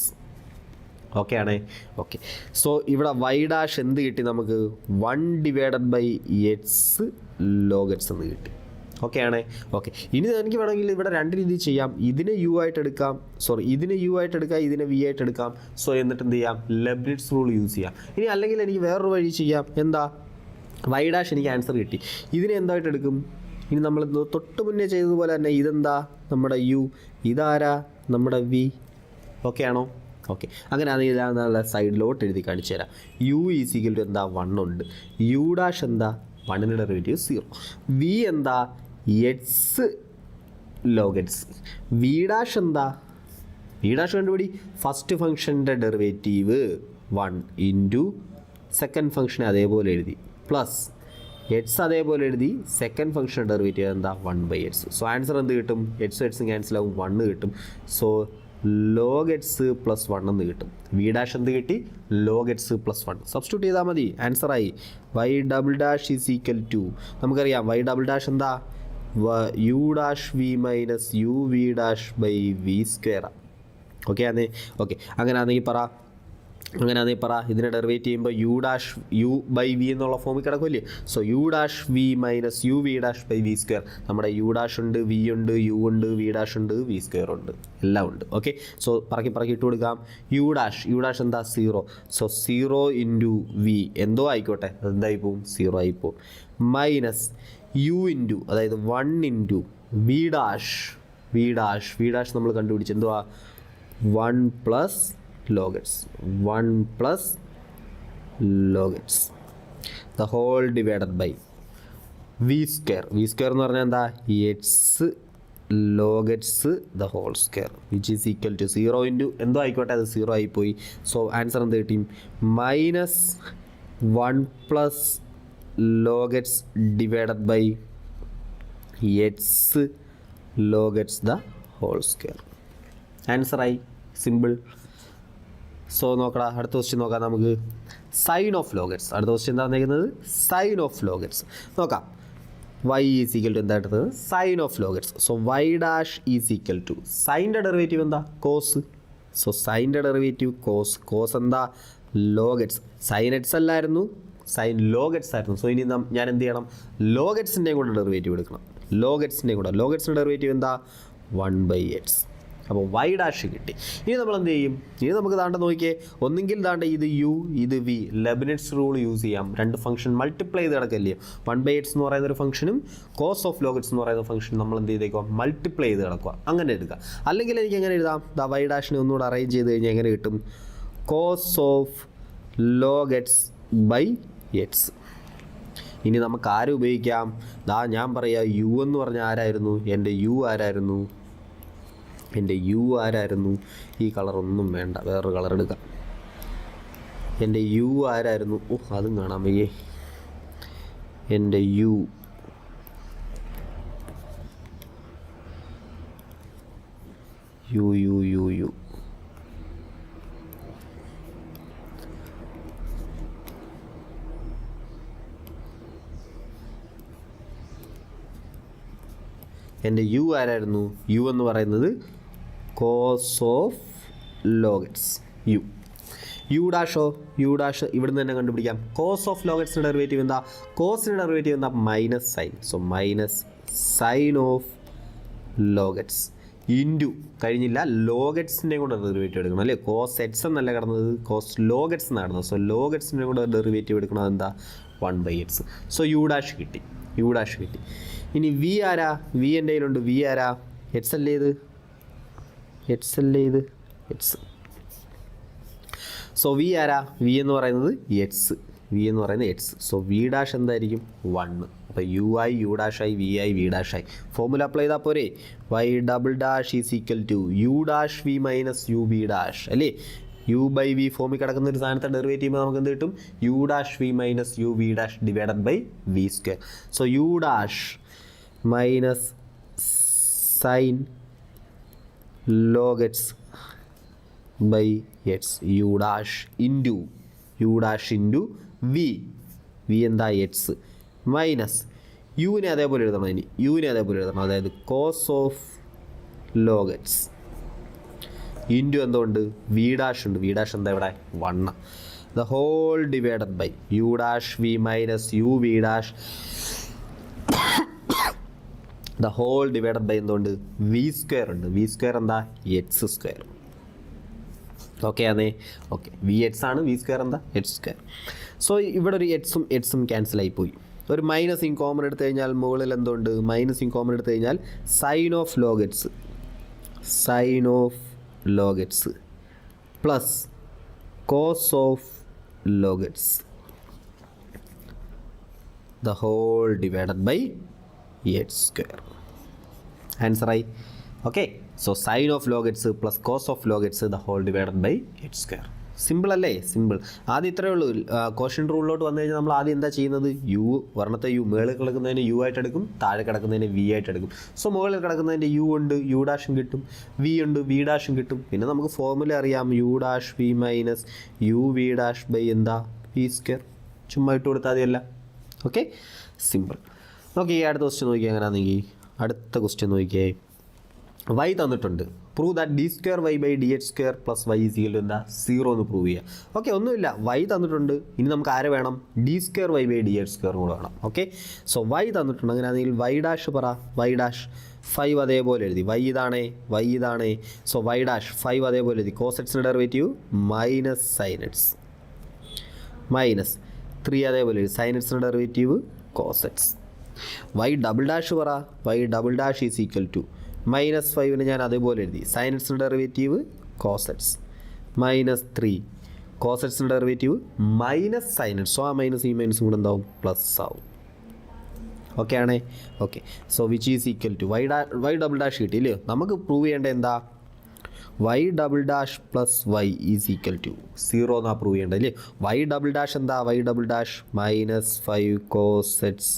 Speaker 1: ഓക്കെ ആണേ? ഓക്കെ. സോ ഇവിടെ y ഡാഷ് എന്ത് കിട്ടി നമുക്ക്? 1/x ലോഗറ്റ്സ് എന്ന് കിട്ടി. ഓക്കെ ആണേ? ഓക്കെ. ഇനി എനിക്ക് വേണമെങ്കിൽ ഇവിടെ രണ്ട് രീതി ചെയ്യാം. ഇതിനെ u ആയിട്ട് എടുക്കാം, ഇതിനെ u ആയിട്ട് എടുക്കാം, ഇതിനെ v ആയിട്ട് എടുക്കാം. സോ എന്നിട്ട് എന്ത് ചെയ്യാം? ലെബ്നിറ്റ്സ് റൂൾ യൂസ് ചെയ്യാം. ഇനി അല്ലെങ്കിൽ എനിക്ക് വേറൊരു വഴി ചെയ്യാം. എന്താ? y ഡാഷ് എനിക്ക് ആൻസർ കിട്ടി, ഇതിനെ എന്തായിട്ട് എടുക്കും? ഇനി നമ്മൾ തൊട്ട് മുന്നേ ചെയ്തതുപോലെ തന്നെ ഇതെന്താ? നമ്മുടെ u. ഇതാരാ? നമ്മുടെ v. ഓക്കെ ആണോ? ഓക്കെ. അങ്ങനെ അത് ഇതാണെന്നുള്ള സൈഡിലോട്ട് എഴുതി കാണിച്ചു തരാം. u = എന്താ? 1 ഉണ്ട്. u ഡാഷ് എന്താ? 1ൻ്റെ ഡെറിവേറ്റീവ് 0. v എന്താ? x log x. v ഡാഷ് എന്താ? v ഡാഷ് കണ്ടുപിടി. ഫസ്റ്റ് ഫംഗ്ഷൻ്റെ ഡെറിവേറ്റീവ് 1 ഇൻറ്റു സെക്കൻഡ് ഫംഗ്ഷനെ അതേപോലെ എഴുതി പ്ലസ് എക്സ് അതേപോലെ എഴുതി. സെക്കൻഡ് ഫംഗ്ഷൻ്റെ ഡെറിവേറ്റീവ് എന്താ? 1/x. സോ ആൻസർ എന്ത് കിട്ടും? എക്സും ക്യാൻസൽ ആവും, 1 കിട്ടും. സോ log x + 1 എന്ന് കിട്ടും. v ഡാഷ് എന്ത് കിട്ടി? log x + 1. സബ്സ്റ്റിറ്റ്യൂട്ട് ചെയ്താൽ മതി, ആൻസറായി. y ഡബിൾ ഡാഷ് = നമുക്കറിയാം y ഡബിൾ ഡാഷ് എന്താ? u dash v minus u v dash by v². Okay ആണേ? ഓക്കെ. അങ്ങനെയാണെങ്കിൽ പറ ഇതിനെ ഡെറിവേറ്റ് ചെയ്യുമ്പോൾ u/v എന്നുള്ള ഫോമിൽ കിടക്കുമല്ലേ? So u dash v minus u v dash by v². നമ്മുടെ u ഡാഷ് ഉണ്ട്, v ഉണ്ട്, u ഉണ്ട്, v ഡാഷ് ഉണ്ട്, v² ഉണ്ട്, എല്ലാം ഉണ്ട്. ഓക്കെ. സോ പറക്കി ഇട്ട് കൊടുക്കാം. u ഡാഷ് എന്താ? 0. സോ 0 ഇൻറ്റു v എന്തോ ആയിക്കോട്ടെ, അതെന്തായി പോവും? 0 ആയി പോവും. മൈനസ് u ഇൻറ്റു, അതായത് 1 ഇൻറ്റു v ഡാഷ് നമ്മൾ കണ്ടുപിടിച്ച് എന്തുവാ? 1 + log x. 1 + log x the whole divided by v². എന്ന് പറഞ്ഞാൽ എന്താ? X log x the whole square which is equal to 0 into എന്തോ ആയിക്കോട്ടെ, അത് 0 ആയിപ്പോയി. സോ ആൻസർ എന്ത് കിട്ടി? -1 + log x divided by x log x the whole square. ആൻസറായി. സിമ്പിൾ. സോ നോക്കടാ, അടുത്ത ക്വസ്റ്റ്യൻ നോക്കാം നമുക്ക്. Sine of log x. അടുത്ത ക്വസ്റ്റ്യൻ എന്താ വന്നിരിക്കുന്നത്? Sine of log x. നോക്കാം. y = എന്തായിട്ടത്? Sine of log x. So y dash = സൈൻ്റെ ഡെറിവേറ്റീവ് എന്താ? കോസ്. സോ സൈൻ്റെ ഡെറിവേറ്റീവ് കോസ് എന്താ? ലോഗറ്റ്സ്. സൈൻ എക്സ് അല്ലായിരുന്നു, സൈൻ ലോഗറ്റ്സ് ആയിരുന്നു. സോ ഇനി ഞാൻ എന്ത് ചെയ്യണം? ലോഗറ്റ്സിൻ്റെയും കൂടെ ഡെറിവേറ്റീവ് എടുക്കണം. ലോഗറ്റ്സിൻ്റെ ഡെറിവേറ്റീവ് എന്താ? 1/x. അപ്പോൾ y ഡാഷ് കിട്ടി. ഇനി നമ്മൾ എന്ത് ചെയ്യും? ഇനി നമുക്ക് താണ്ട നോക്കിയേ, ഒന്നെങ്കിൽ താണ്ട ഇത് u ഇത് v, ലെബ്നിറ്റ്സ് റൂൾ യൂസ് ചെയ്യാം. രണ്ട് ഫംഗ്ഷൻ മൾട്ടിപ്ലൈ ചെയ്ത് കിടക്കില്ലേ? 1/x എന്ന് പറയുന്ന ഒരു ഫംഗ്ഷനും കോസ് ഓഫ് ലോഗറ്റ്സ് എന്ന് പറയുന്ന ഫംഗ്ഷൻ നമ്മൾ എന്ത് ചെയ്തേക്കുക? മൾട്ടിപ്ലൈ ചെയ്ത് കിടക്കുക. അങ്ങനെ എടുക്കുക. അല്ലെങ്കിൽ എനിക്ക് എങ്ങനെ എഴുതാം? y ഡാഷിനെ ഒന്നുകൂടെ അറേഞ്ച് ചെയ്ത് കഴിഞ്ഞാൽ എങ്ങനെ കിട്ടും? Cos of log x by x. ഇനി നമുക്ക് ആരും ഉപയോഗിക്കാം? ഞാൻ പറയാം, u എന്ന് പറഞ്ഞാൽ ആരായിരുന്നു? എൻ്റെ u ആരായിരുന്നു? ഈ കളറൊന്നും വേണ്ട, വേറൊരു കളർ എടുക്കാം. എൻ്റെ u ആരായിരുന്നു? അതും കാണാൻ വയ്യേ. എൻ്റെ u u u u u എൻ്റെ യു ആരായിരുന്നു? യു എന്ന് പറയുന്നത് cos of log x u. U ഡാഷോ? യു ഡാഷ് ഇവിടുന്ന് തന്നെ കണ്ടുപിടിക്കാം. കോസ് ഓഫ് ലോഗറ്റ്സിൻ്റെ ഡെറിവേറ്റീവ് എന്താ? കോസിൻ്റെ ഡെറിവേറ്റീവ് എന്താ? Minus sine. So minus sine of ലോഗറ്റ്സ് into കഴിഞ്ഞില്ല ലോഗറ്റ്സിൻ്റെ കൂടെ ഡെറിവേറ്റീവ് എടുക്കണം അല്ലേ? കോസ് എക്സ് എന്നല്ല കിടന്നത്, കോസ് ലോഗറ്റ്സ് എന്നാണ് കിടന്നത്. സോ ലോഗറ്റ്സിൻ്റെ കൂടെ ഡെറിവേറ്റീവ് എടുക്കണം എന്താ? 1/x. സോ യു ഡാഷ് കിട്ടി, യു ഡാഷ് കിട്ടി. ഇനി വി ആരാ? വി എൻ്റെ കയ്യിലുണ്ട്. വി ആരാ? എക്സ് അല്ലേ ഇത്? എക്സ് അല്ലേ ഇത്? എക്സ്. സോ വി ആരാ? വി എന്ന് പറയുന്നത് എക്സ്. വി എന്ന് പറയുന്നത് എക്സ്. സോ വി ഡാഷ് എന്തായിരിക്കും? 1. അപ്പോൾ യു ആയി യു ഡാഷ് ആയി വി ആയി വി ഡാഷ് ആയി. ഫോർമുല അപ്ലൈ ചെയ്താൽ പോരെ? Y double dash is equal to u dash v minus u v dash അല്ലേ? യു ബൈ വി ഫോമിൽ കിടക്കുന്ന ഒരു സാധനത്തെ ഡെറിവേറ്റ് ചെയ്യുമ്പോൾ നമുക്ക് എന്ത് കിട്ടും? U dash v minus u v dash divided by v square. So u dash minus sine log x by x u dash into u dash into v. V എന്താ? X minus യുവിനെ അതേപോലെ എഴുതണം. ഇനി യുവിനെ അതേപോലെ എഴുതണം, അതായത് കോസ് ഓഫ് ലോഗറ്റ്സ് ഇൻറ്റു എന്തുകൊണ്ട്? വി ഡാഷ് ഉണ്ട്. വി ഡാഷ് എന്താ ഇവിടെ? 1. The whole divided by u dash v minus u v dash the whole divided by എന്തുകൊണ്ട്? വി സ്ക്വയർ ഉണ്ട്. വി സ്ക്വയർ എന്താ? X square. ഓക്കെ ആണേ? ഓക്കെ. വി എക്സ് ആണ്, v square എന്താ? X square. So ഇവിടെ ഒരു എക്സും എക്സും ക്യാൻസലായി പോയി. ഒരു മൈനസ് ഇൻ കോമൺ എടുത്തു കഴിഞ്ഞാൽ മുകളിൽ എന്തുകൊണ്ട്? മൈനസ് ഇൻ കോമൺ എടുത്തു കഴിഞ്ഞാൽ sine of log x, sine of log x plus cos of log x the whole divided by x square. ആൻസറായി. Okay. So sine of log x plus cos of log x the whole divided by x square. Simple അല്ലേ? Simple. ആദ്യം ഇത്രയേ ഉള്ളൂ. Question റൂളിലോട്ട് വന്നു കഴിഞ്ഞാൽ നമ്മൾ ആദ്യം എന്താ ചെയ്യുന്നത്? യു വർണ്ണത്തെ യു മുകളിൽ കിടക്കുന്നതിന് യു ആയിട്ട് എടുക്കും, താഴെ കിടക്കുന്നതിന് വി ആയിട്ട് എടുക്കും. സോ മുകളിൽ കിടക്കുന്നതിൻ്റെ യു ഉണ്ട്, യു ഡാഷും കിട്ടും. വി ഉണ്ട്, വി ഡാഷും കിട്ടും. പിന്നെ നമുക്ക് ഫോർമുല അറിയാം, u dash v minus u v dash by എന്താ? V square. ചുമ്മാ ഇട്ട് കൊടുത്താൽ മതിയല്ല. Okay, simple. ഓക്കെ, ഈ അടുത്ത ക്വസ്റ്റ്യൻ നോക്കിയാൽ എങ്ങനെയാണെങ്കിൽ അടുത്ത ക്വസ്റ്റ്യൻ നോക്കിയേ. വൈ തന്നിട്ടുണ്ട്. Prove that d square y by d h square plus y is equal to എന്താ? 0 എന്ന് പ്രൂവ് ചെയ്യുക. ഓക്കെ, ഒന്നുമില്ല. വൈ തന്നിട്ടുണ്ട്. ഇനി നമുക്ക് ആരെ വേണം? D square y by d h square കൂടെ വേണം. ഓക്കെ, സോ വൈ തന്നിട്ടുണ്ട്. അങ്ങനെയാണെങ്കിൽ വൈ ഡാഷ് പറ. വൈ ഡാഷ് 5 അതേപോലെ എഴുതി. വൈ ഇതാണേ, വൈ ഇതാണേ. സോ വൈ ഡാഷ് 5 അതേപോലെ എഴുതി. കോസ് എക്സിൻ്റെ derivative minus sine x minus 3 അതേപോലെ എഴുതി. സൈൻ എക്സിൻ്റെ derivative cos x. Y double dash പറ. Y double dash is equal to minus 5 ഞാൻ അതേപോലെ എഴുതി. സൈൻ എക്സിൻ്റെ derivative cos x minus 3 cos എക്സിൻ്റെ derivative minus sine x. So ആ മൈനസ് ഈ മൈനസ് കൂടെ എന്താവും? പ്ലസ് ആവും. ഓക്കെ ആണേ? Okay, so which is equal to y double dash കിട്ടിയില്ലയോ? നമുക്ക് പ്രൂവ് ചെയ്യേണ്ടത് എന്താ? Y double dash plus y is equal to 0 എന്നാണ് പ്രൂവ് ചെയ്യേണ്ടത് അല്ലേ? വൈ ഡബിൾ ഡാഷ് എന്താ? Y double dash minus 5 cos x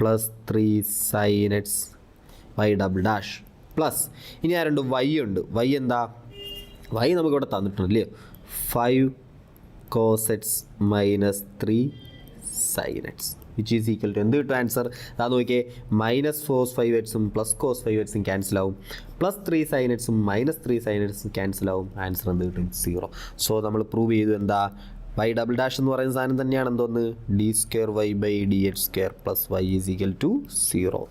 Speaker 1: plus 3 sine x y double dash plus ഇനി ആരുണ്ട്? വൈ ഉണ്ട്. വൈ എന്താ? വൈ നമുക്കിവിടെ തന്നിട്ടുണ്ടല്ലേ? 5 cos x minus 3 sine x which is equal to എന്ത് കിട്ടും? ആൻസർ അതാ നോക്കിയേ. മൈനസ് കോസ് 5 എക്സും പ്ലസ് കോസ് 5 എക്സും ക്യാൻസൽ ആവും. പ്ലസ് 3 സൈൻ എക്സും മൈനസ് 3 സൈൻ എക്സും ക്യാൻസൽ ആവും. ആൻസർ എന്ത് കിട്ടും? 0. സോ നമ്മൾ പ്രൂവ് ചെയ്തു എന്താ? വൈ ഡബിൾ ഡാഷ് എന്ന് പറയുന്ന സാധനം തന്നെയാണ് എന്തോന്ന്? D square y by d h square plus y is equal to 0.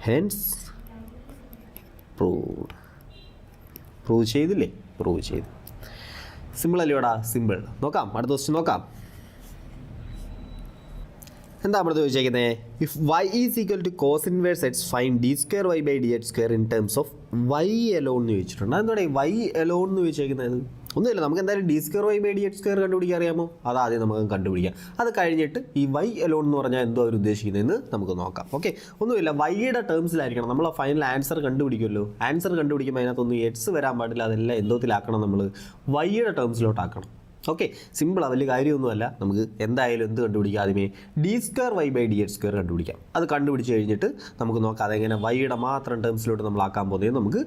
Speaker 1: Hence prove ചെയ്തില്ലേ? പ്രൂവ് ചെയ്തു. സിമ്പിൾ അല്ലേടാ? സിമ്പിൾ. നോക്കാം, അടുത്ത ക്വസ്റ്റ്യൻ നോക്കാം. എന്താ നമ്മൾ ചോദിച്ചേക്കുന്നത്? If y is equal to cos inverse x find d square y by d h square in terms of y alone എന്ന് ചോദിച്ചിട്ടുണ്ട്. അതെന്താ വൈ എലോൺ എന്ന് ചോദിച്ചേക്കുന്നത്? ഒന്നുമില്ല, നമുക്ക് എന്തായാലും d square y by d h square കണ്ടുപിടിക്കാൻ അറിയാമോ? അതാദ്യം നമുക്ക് കണ്ടുപിടിക്കാം. അത് കഴിഞ്ഞിട്ട് ഈ വൈ എലോൺ എന്ന് പറഞ്ഞാൽ എന്തോ അവർ ഉദ്ദേശിക്കുന്നതെന്ന് നമുക്ക് നോക്കാം. ഓക്കെ, ഒന്നുമില്ല, വൈയുടെ ടേംസിലായിരിക്കണം നമ്മൾ ഫൈനൽ ആൻസർ കണ്ടുപിടിക്കുമല്ലോ. ആൻസർ കണ്ടുപിടിക്കുമ്പോൾ അതിനകത്തൊന്നും എക്സ് വരാൻ പാടില്ല. അതെല്ലാം എന്തോത്തിലാക്കണം? നമ്മൾ വൈയുടെ ടേംസിലോട്ടാക്കണം. ഓക്കെ, സിമ്പിളാണ്, വലിയ കാര്യമൊന്നുമല്ല. നമുക്ക് എന്തായാലും എന്ത് കണ്ടുപിടിക്കാം? ആദ്യമേ d²y/dx² കണ്ടുപിടിക്കാം. അത് കണ്ടുപിടിച്ച് കഴിഞ്ഞിട്ട് നമുക്ക് നോക്കാം അതെങ്ങനെ വൈയുടെ മാത്രം ടേംസിലോട്ട് നമ്മൾ ആക്കാൻ പോകുന്നത് നമുക്ക്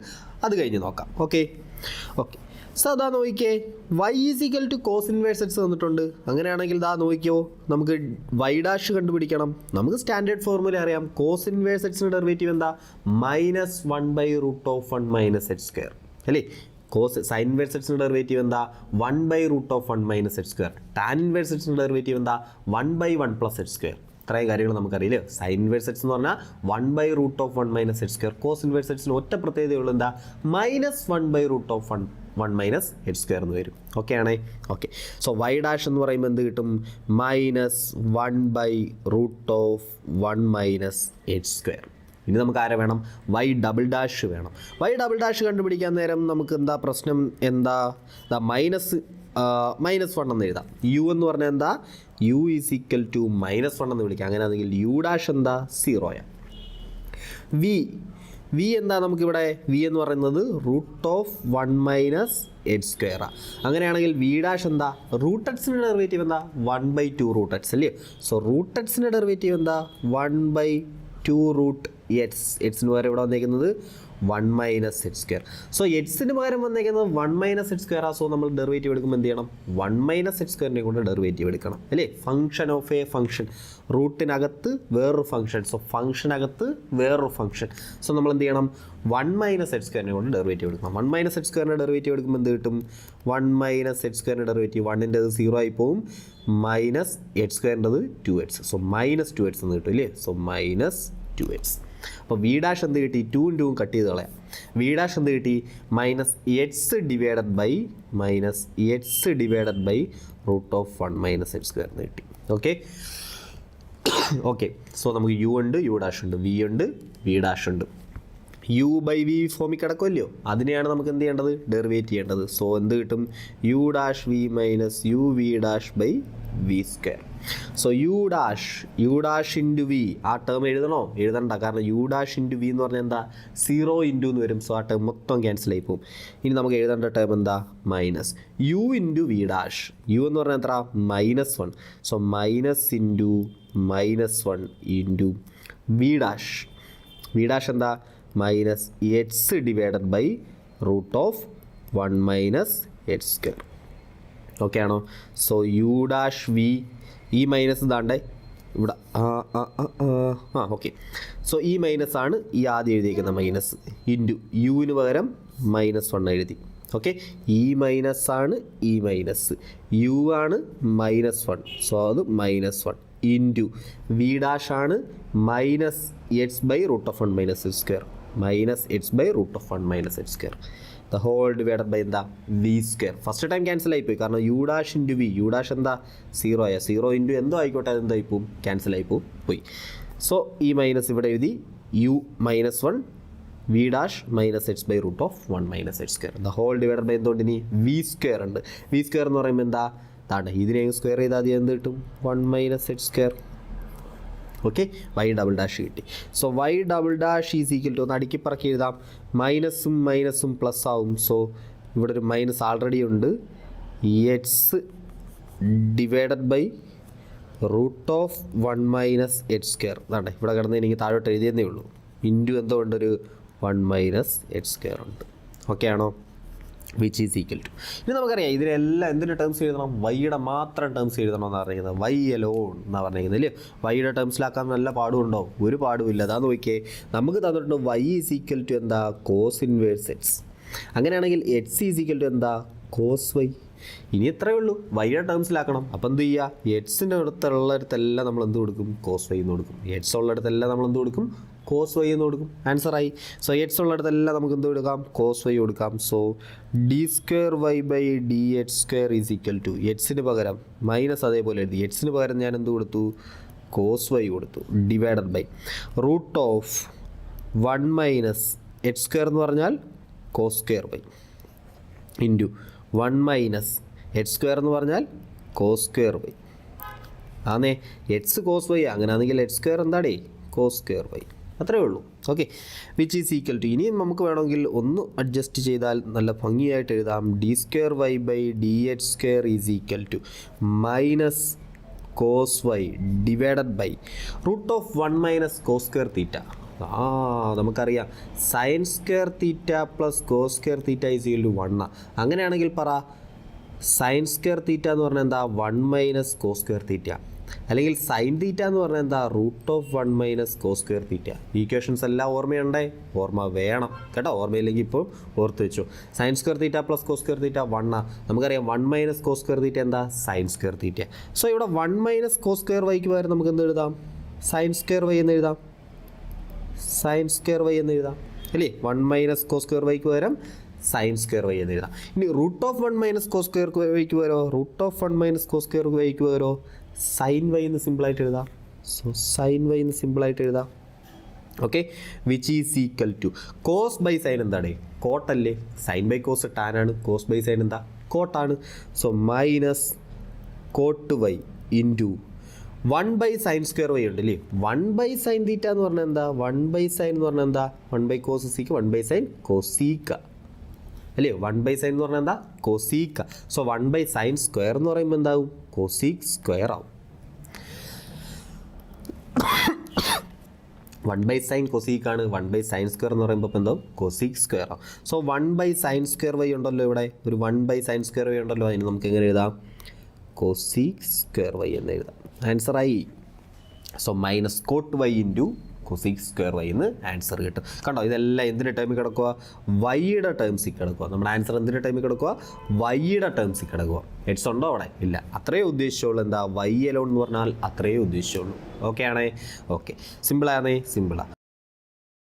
Speaker 1: അത് കഴിഞ്ഞ് നോക്കാം. ഓക്കെ ഓക്കെ സോ അതാ നോക്കിക്കേ, y = cos ഇൻവേഴ്സ് x തന്നിട്ടുണ്ട്. അങ്ങനെയാണെങ്കിൽ ഇതാ നോക്കിയോ, നമുക്ക് y' കണ്ടുപിടിക്കണം. നമുക്ക് സ്റ്റാൻഡേർഡ് ഫോർമുല അറിയാം. cos ഇൻവേഴ്സ് എക്സിൻ്റെ ഡെറിവേറ്റീവ് എന്താ? -1/√1 - x², അല്ലേ? സൈൻ ഇൻവേഴ്സ് എക്സിൻ്റെ ഡെറിവേറ്റീവ് എന്താ? 1/√1 - x². ടാൻ ഇൻവേഴ്സ് എക്സിൻ്റെ ഡെറിവേറ്റീവ് എന്താ? 1/1 + x². ഇത്രയും കാര്യങ്ങൾ നമുക്കറിയില്ലേ. സൈൻ ഇൻവേഴ്സ് എക്സ് എന്ന് പറഞ്ഞാൽ 1/√1 - x². കോസ് ഇൻവേഴ്സ് എക്സിന് ഒറ്റ പ്രത്യേകതയുള്ളൂ, എന്താ? -1/√1 - x² എന്ന് വരും. ഓക്കെ ആണേ? ഓക്കെ, സോ y' എന്ന് പറയുമ്പോൾ എന്ത് കിട്ടും? -1/√1 - x². ഇനി നമുക്ക് ആരെ വേണം? y" വേണം. y" കണ്ടുപിടിക്കാൻ നേരം നമുക്ക് എന്താ പ്രശ്നം? എന്താ? -1 എന്ന് എഴുതാം. u എന്ന് പറഞ്ഞാൽ എന്താ? u = -1 എന്ന് വിളിക്കാം. അങ്ങനെയാണെങ്കിൽ u' എന്താ? 0. v എന്താ? നമുക്കിവിടെ v എന്ന് പറയുന്നത് √1 - x². അങ്ങനെയാണെങ്കിൽ v' എന്താ? √xൻ്റെ ഡെറിവേറ്റീവ് എന്താ? 1/2√x അല്ലേ? സോ √xൻ്റെ ഡെറിവേറ്റീവ് എന്താ? 1/2√x. എക്സിന് പകരം ഇവിടെ വന്നേക്കുന്നത് 1 - x². സോ എക്സിന് പകരം വന്നേക്കുന്നത് 1 - x². സോ നമ്മൾ ഡെറിവേറ്റീവ് എടുക്കുമ്പോൾ എന്ത് ചെയ്യണം? 1 - x² കൊണ്ട് ഡെറിവേറ്റീവ് എടുക്കണം, അല്ലേ? ഫംഗ്ഷൻ ഓഫ് എ ഫംഗ്ഷൻ, റൂട്ടിനകത്ത് വേറൊരു ഫംഗ്ഷൻ. സോ ഫംഗ്ഷനകത്ത് വേറൊരു ഫംഗ്ഷൻ. സോ നമ്മൾ എന്ത് ചെയ്യണം? 1 - x² കൊണ്ട് ഡെറിവേറ്റീവ് എടുക്കണം. 1 - x² ഡെറിവേറ്റീവ് എടുക്കുമ്പോൾ എന്ത് കിട്ടും? 1 - x² ഡെറിവേറ്റീവ് 1ൻ്റെത് 0 ആയി പോവും, -x²ൻ്റെത് 2x. സോ -2x എന്ന് കിട്ടും, അല്ലേ? So -2x. അപ്പോൾ v' എന്ത് കിട്ടി? 2 × 2 കട്ട് ചെയ്ത് കളയാം. v' എന്ത് കിട്ടി? -x /√1 - x² എന്ന് കിട്ടി. ഓക്കെ ഓക്കെ സോ നമുക്ക് u ഉണ്ട്, u' ഉണ്ട്, v ഉണ്ട്, v' ഉണ്ട്. u/v ഫോമിൽ കിടക്കുമല്ലോ, അതിനെയാണ് നമുക്ക് എന്ത് ചെയ്യേണ്ടത്? ഡെറിവേറ്റ് ചെയ്യേണ്ടത്. സോ എന്ത് കിട്ടും? u' v - uv'/v². So u' × v, ആ ടേം എഴുതണോ? എഴുതണ്ട, കാരണം u' × v എന്ന് പറഞ്ഞാൽ എന്താ? 0 × എന്ന് വരും. സോ ആ ടേം മൊത്തം ക്യാൻസൽ ആയി പോകും. ഇനി നമുക്ക് എഴുതേണ്ട ടേം എന്താ? Minus u × v'. u എന്ന് പറഞ്ഞാൽ എത്ര? -1. So -1 × v'. v' എന്താ? -x /√1 - x². ഓക്കെ ആണോ? സോ u' v, ഈ മൈനസ് ഇതാണ്ടേ ഇവിടെ ഓക്കെ. സോ ഈ മൈനസ് ആണ് ഈ ആദ്യം എഴുതിയിരിക്കുന്ന മൈനസ്, ഇൻറ്റു യുവിന് പകരം -1 എഴുതി. ഓക്കെ, ഈ മൈനസ് ആണ് ഈ മൈനസ്, യു ആണ് -1. സോ അത് -1 ഇൻറ്റു v' ആണ് -x /√1 - x². -x /√1 - x². The whole divided by എന്താ? v². ഫസ്റ്റ് ടൈം ക്യാൻസൽ ആയിപ്പോയി, കാരണം u' × v. u' എന്താ? 0 ആയ 0 ഇൻറ്റു എന്തോ ആയിക്കോട്ടെ, അതെന്തോ ആയിപ്പോവും, ക്യാൻസൽ ആയിപ്പോവും, പോയി. സോ ഈ മൈനസ് ഇവിടെ എഴുതി, u -1, v' -x /√1 - x². The whole divided by എന്തുകൊണ്ട്? ഇനി v² ഉണ്ട്. v² എന്ന് പറയുമ്പോൾ എന്താ? താണ്ട ഇതിനെ സ്ക്വയർ ചെയ്താൽ ആദ്യം എന്ത് കിട്ടും? 1 - x². ഓക്കെ, y" കിട്ടി. സോ y" = ഒന്ന് അടുക്കി പറക്കി എഴുതാം. മൈനസും മൈനസും പ്ലസ് ആവും. സോ ഇവിടെ ഒരു മൈനസ് ആൾറെഡി ഉണ്ട്. x /√1 - x². അതാണ്ട് ഇവിടെ കിടന്ന് എനിക്ക് താഴോട്ട് എഴുതിയെന്നേ ഉള്ളൂ. ഇൻറ്റു എന്തോ ഉണ്ടൊരു 1 - x² ഉണ്ട്. ഓക്കെ ആണോ? വിച്ച് ഈസ് ഈക്വൽ ടു, ഇനി നമുക്കറിയാം ഇതിനെല്ലാം എന്തിൻ്റെ ടേംസ് എഴുതണം? വൈയുടെ മാത്രം ടേംസ് എഴുതണം എന്നാണ് പറഞ്ഞിരിക്കുന്നത്. വൈ അലോൺ എന്നാണ് പറഞ്ഞിരിക്കുന്നത്, അല്ലേ? വൈയുടെ ടേംസിലാക്കാൻ നല്ല പാടുണ്ടോ? ഒരു പാടുമില്ല. അതാ നോക്കിയേ, നമുക്ക് തന്നിട്ടുണ്ട് y = എന്താ? Cos inverse x. അങ്ങനെയാണെങ്കിൽ x = എന്താ? Cos y. ഇനി എത്രയേ ഉള്ളൂ? വൈയുടെ ടേംസിലാക്കണം. അപ്പം എന്ത് ചെയ്യുക? എക്സിൻ്റെ അടുത്തുള്ളിടത്തെല്ലാം നമ്മൾ എന്ത് കൊടുക്കും? കോസ് വൈ എന്ന് കൊടുക്കും. എക്സ് ഉള്ളിടത്തെല്ലാം നമ്മൾ എന്ത് കൊടുക്കും? കോസ് വൈ എന്ന് കൊടുക്കും. ആൻസറായി. സോ എക്സ് ഉള്ളിടത്തെല്ലാം നമുക്ക് എന്ത് കൊടുക്കാം? കോസ് വൈ കൊടുക്കാം. സോ d²y/dx² = എക്സിന് പകരം മൈനസ് അതേപോലെ എഴുതി. എക്സിന് പകരം ഞാൻ എന്ത് കൊടുത്തു? കോസ് വൈ കൊടുത്തു. ഡിവൈഡഡ് ബൈ √1 - x² എന്ന് പറഞ്ഞാൽ cos²y ഇൻറ്റു 1 - x² എന്ന് പറഞ്ഞാൽ cos²y. ആന്നേ, എക്സ് കോസ് വൈ, അങ്ങനെയാണെങ്കിൽ x² എന്താടേ? cos²y. അത്രയേ ഉള്ളൂ. Okay, which is equal to, ഇനിയും നമുക്ക് വേണമെങ്കിൽ ഒന്ന് അഡ്ജസ്റ്റ് ചെയ്താൽ നല്ല ഭംഗിയായിട്ട് എഴുതാം. D square y by d h square is equal to minus cos y divided by root of 1 minus cos square theta. നമുക്കറിയാം sine square theta plus cos square theta is equal to 1. അങ്ങനെയാണെങ്കിൽ പറ sign square തീറ്റ എന്ന് പറഞ്ഞാൽ എന്താ 1 minus cos square തീറ്റ, അല്ലെങ്കിൽ sine theta എന്ന് പറഞ്ഞാൽ എന്താ root of 1 minus cos square theta. Equations എല്ലാം ഓർമ്മയുണ്ടേ? ഓർമ്മ വേണം കേട്ടോ. ഓർമ്മയില്ലെങ്കിൽ ഇപ്പോൾ ഓർത്ത് വെച്ചു. Sine square theta plus cos square theta 1. നമുക്കറിയാം 1 മൈനസ് കോസ് സ്ക്വയർ തീറ്റ എന്താ സൈൻ സ്ക്വയർ തീറ്റ. സോ ഇവിടെ 1 മൈനസ് കോസ് സ്ക്വയർ വൈക്ക് പകരം നമുക്ക് എന്ത് എഴുതാം? സൈൻ സ്ക്വയർ വൈ എന്ന് എഴുതാം. സൈൻ സ്ക്വയർ വൈ എന്ന് എഴുതാം അല്ലേ? 1 മൈനസ് കോസ് സ്ക്വയർ വൈക്ക് പകരം സൈൻ സ്ക്വയർ വൈ എന്ന് എഴുതാം. ഇനി root of 1 minus cos square വൈക്ക് പകരോ root of 1 minus cos square വൈക്ക് പകരോ സൈൻ വൈ എന്ന് സിമ്പിളായിട്ട് എഴുതാം. സോ സൈൻ വൈ എന്ന് സിമ്പിളായിട്ട് എഴുതാം. Okay, which is equal to cos by sine എന്താണ്? കോട്ടല്ലേ. സൈൻ ബൈ കോസ് ടാൻ ആണ്. കോസ് ബൈ സൈൻ എന്താ? കോട്ടാണ്. So minus cot y into 1 by sine square y ഉണ്ട് അല്ലേ. 1 ബൈ സൈൻ തീറ്റ എന്ന് പറഞ്ഞാൽ എന്താ? 1 ബൈ സൈൻ എന്ന് പറഞ്ഞാൽ എന്താ? 1 by cos sec 1 by sine cosec അല്ലേ. 1 ബൈ സൈൻ എന്ന് പറഞ്ഞാൽ എന്താ? Cosec. So 1 by sine square എന്ന് പറയുമ്പോൾ എന്താവും? കോസീക് സ്ക്വയർ ആവും. 1 ബൈ സൈൻ കൊസീക്കാണ്. 1 ബൈ സൈൻ സ്ക്വയർ എന്ന് പറയുമ്പോൾ ഇപ്പം എന്താവും? കൊസീക് സ്ക്വയർ ആവും. So 1 by sine square y ഉണ്ടല്ലോ ഇവിടെ. ഒരു 1 ബൈ സൈൻ സ്ക്വയർ വൈ ഉണ്ടല്ലോ. അതിന് നമുക്ക് എങ്ങനെ എഴുതാം? കൊസീക് സ്ക്വയർ വൈ എന്ന് എഴുതാം. ആൻസറായി. So minus cot y into cosec square y എന്ന് ആൻസർ കിട്ടും. കണ്ടോ, ഇതെല്ലാം എന്തിൻ്റെ ടൈമിൽ കിടക്കുക? വൈയുടെ ടേംസിൽ കിടക്കുക. നമ്മുടെ ആൻസർ എന്തിൻ്റെ ടൈമിൽ കിടക്കുക? വൈയുടെ ടേംസിൽ കിടക്കുക. എഡ്സ് ഉണ്ടോ അവിടെ? ഇല്ല. അത്രയേ ഉദ്ദേശിച്ചുള്ളൂ. എന്താ? വൈ അലോൺ എന്ന് പറഞ്ഞാൽ അത്രയേ ഉദ്ദേശിച്ചുള്ളൂ. ഓക്കെ ആണേ? ഓക്കെ, സിമ്പിളാണേ? സിമ്പിളാണ്.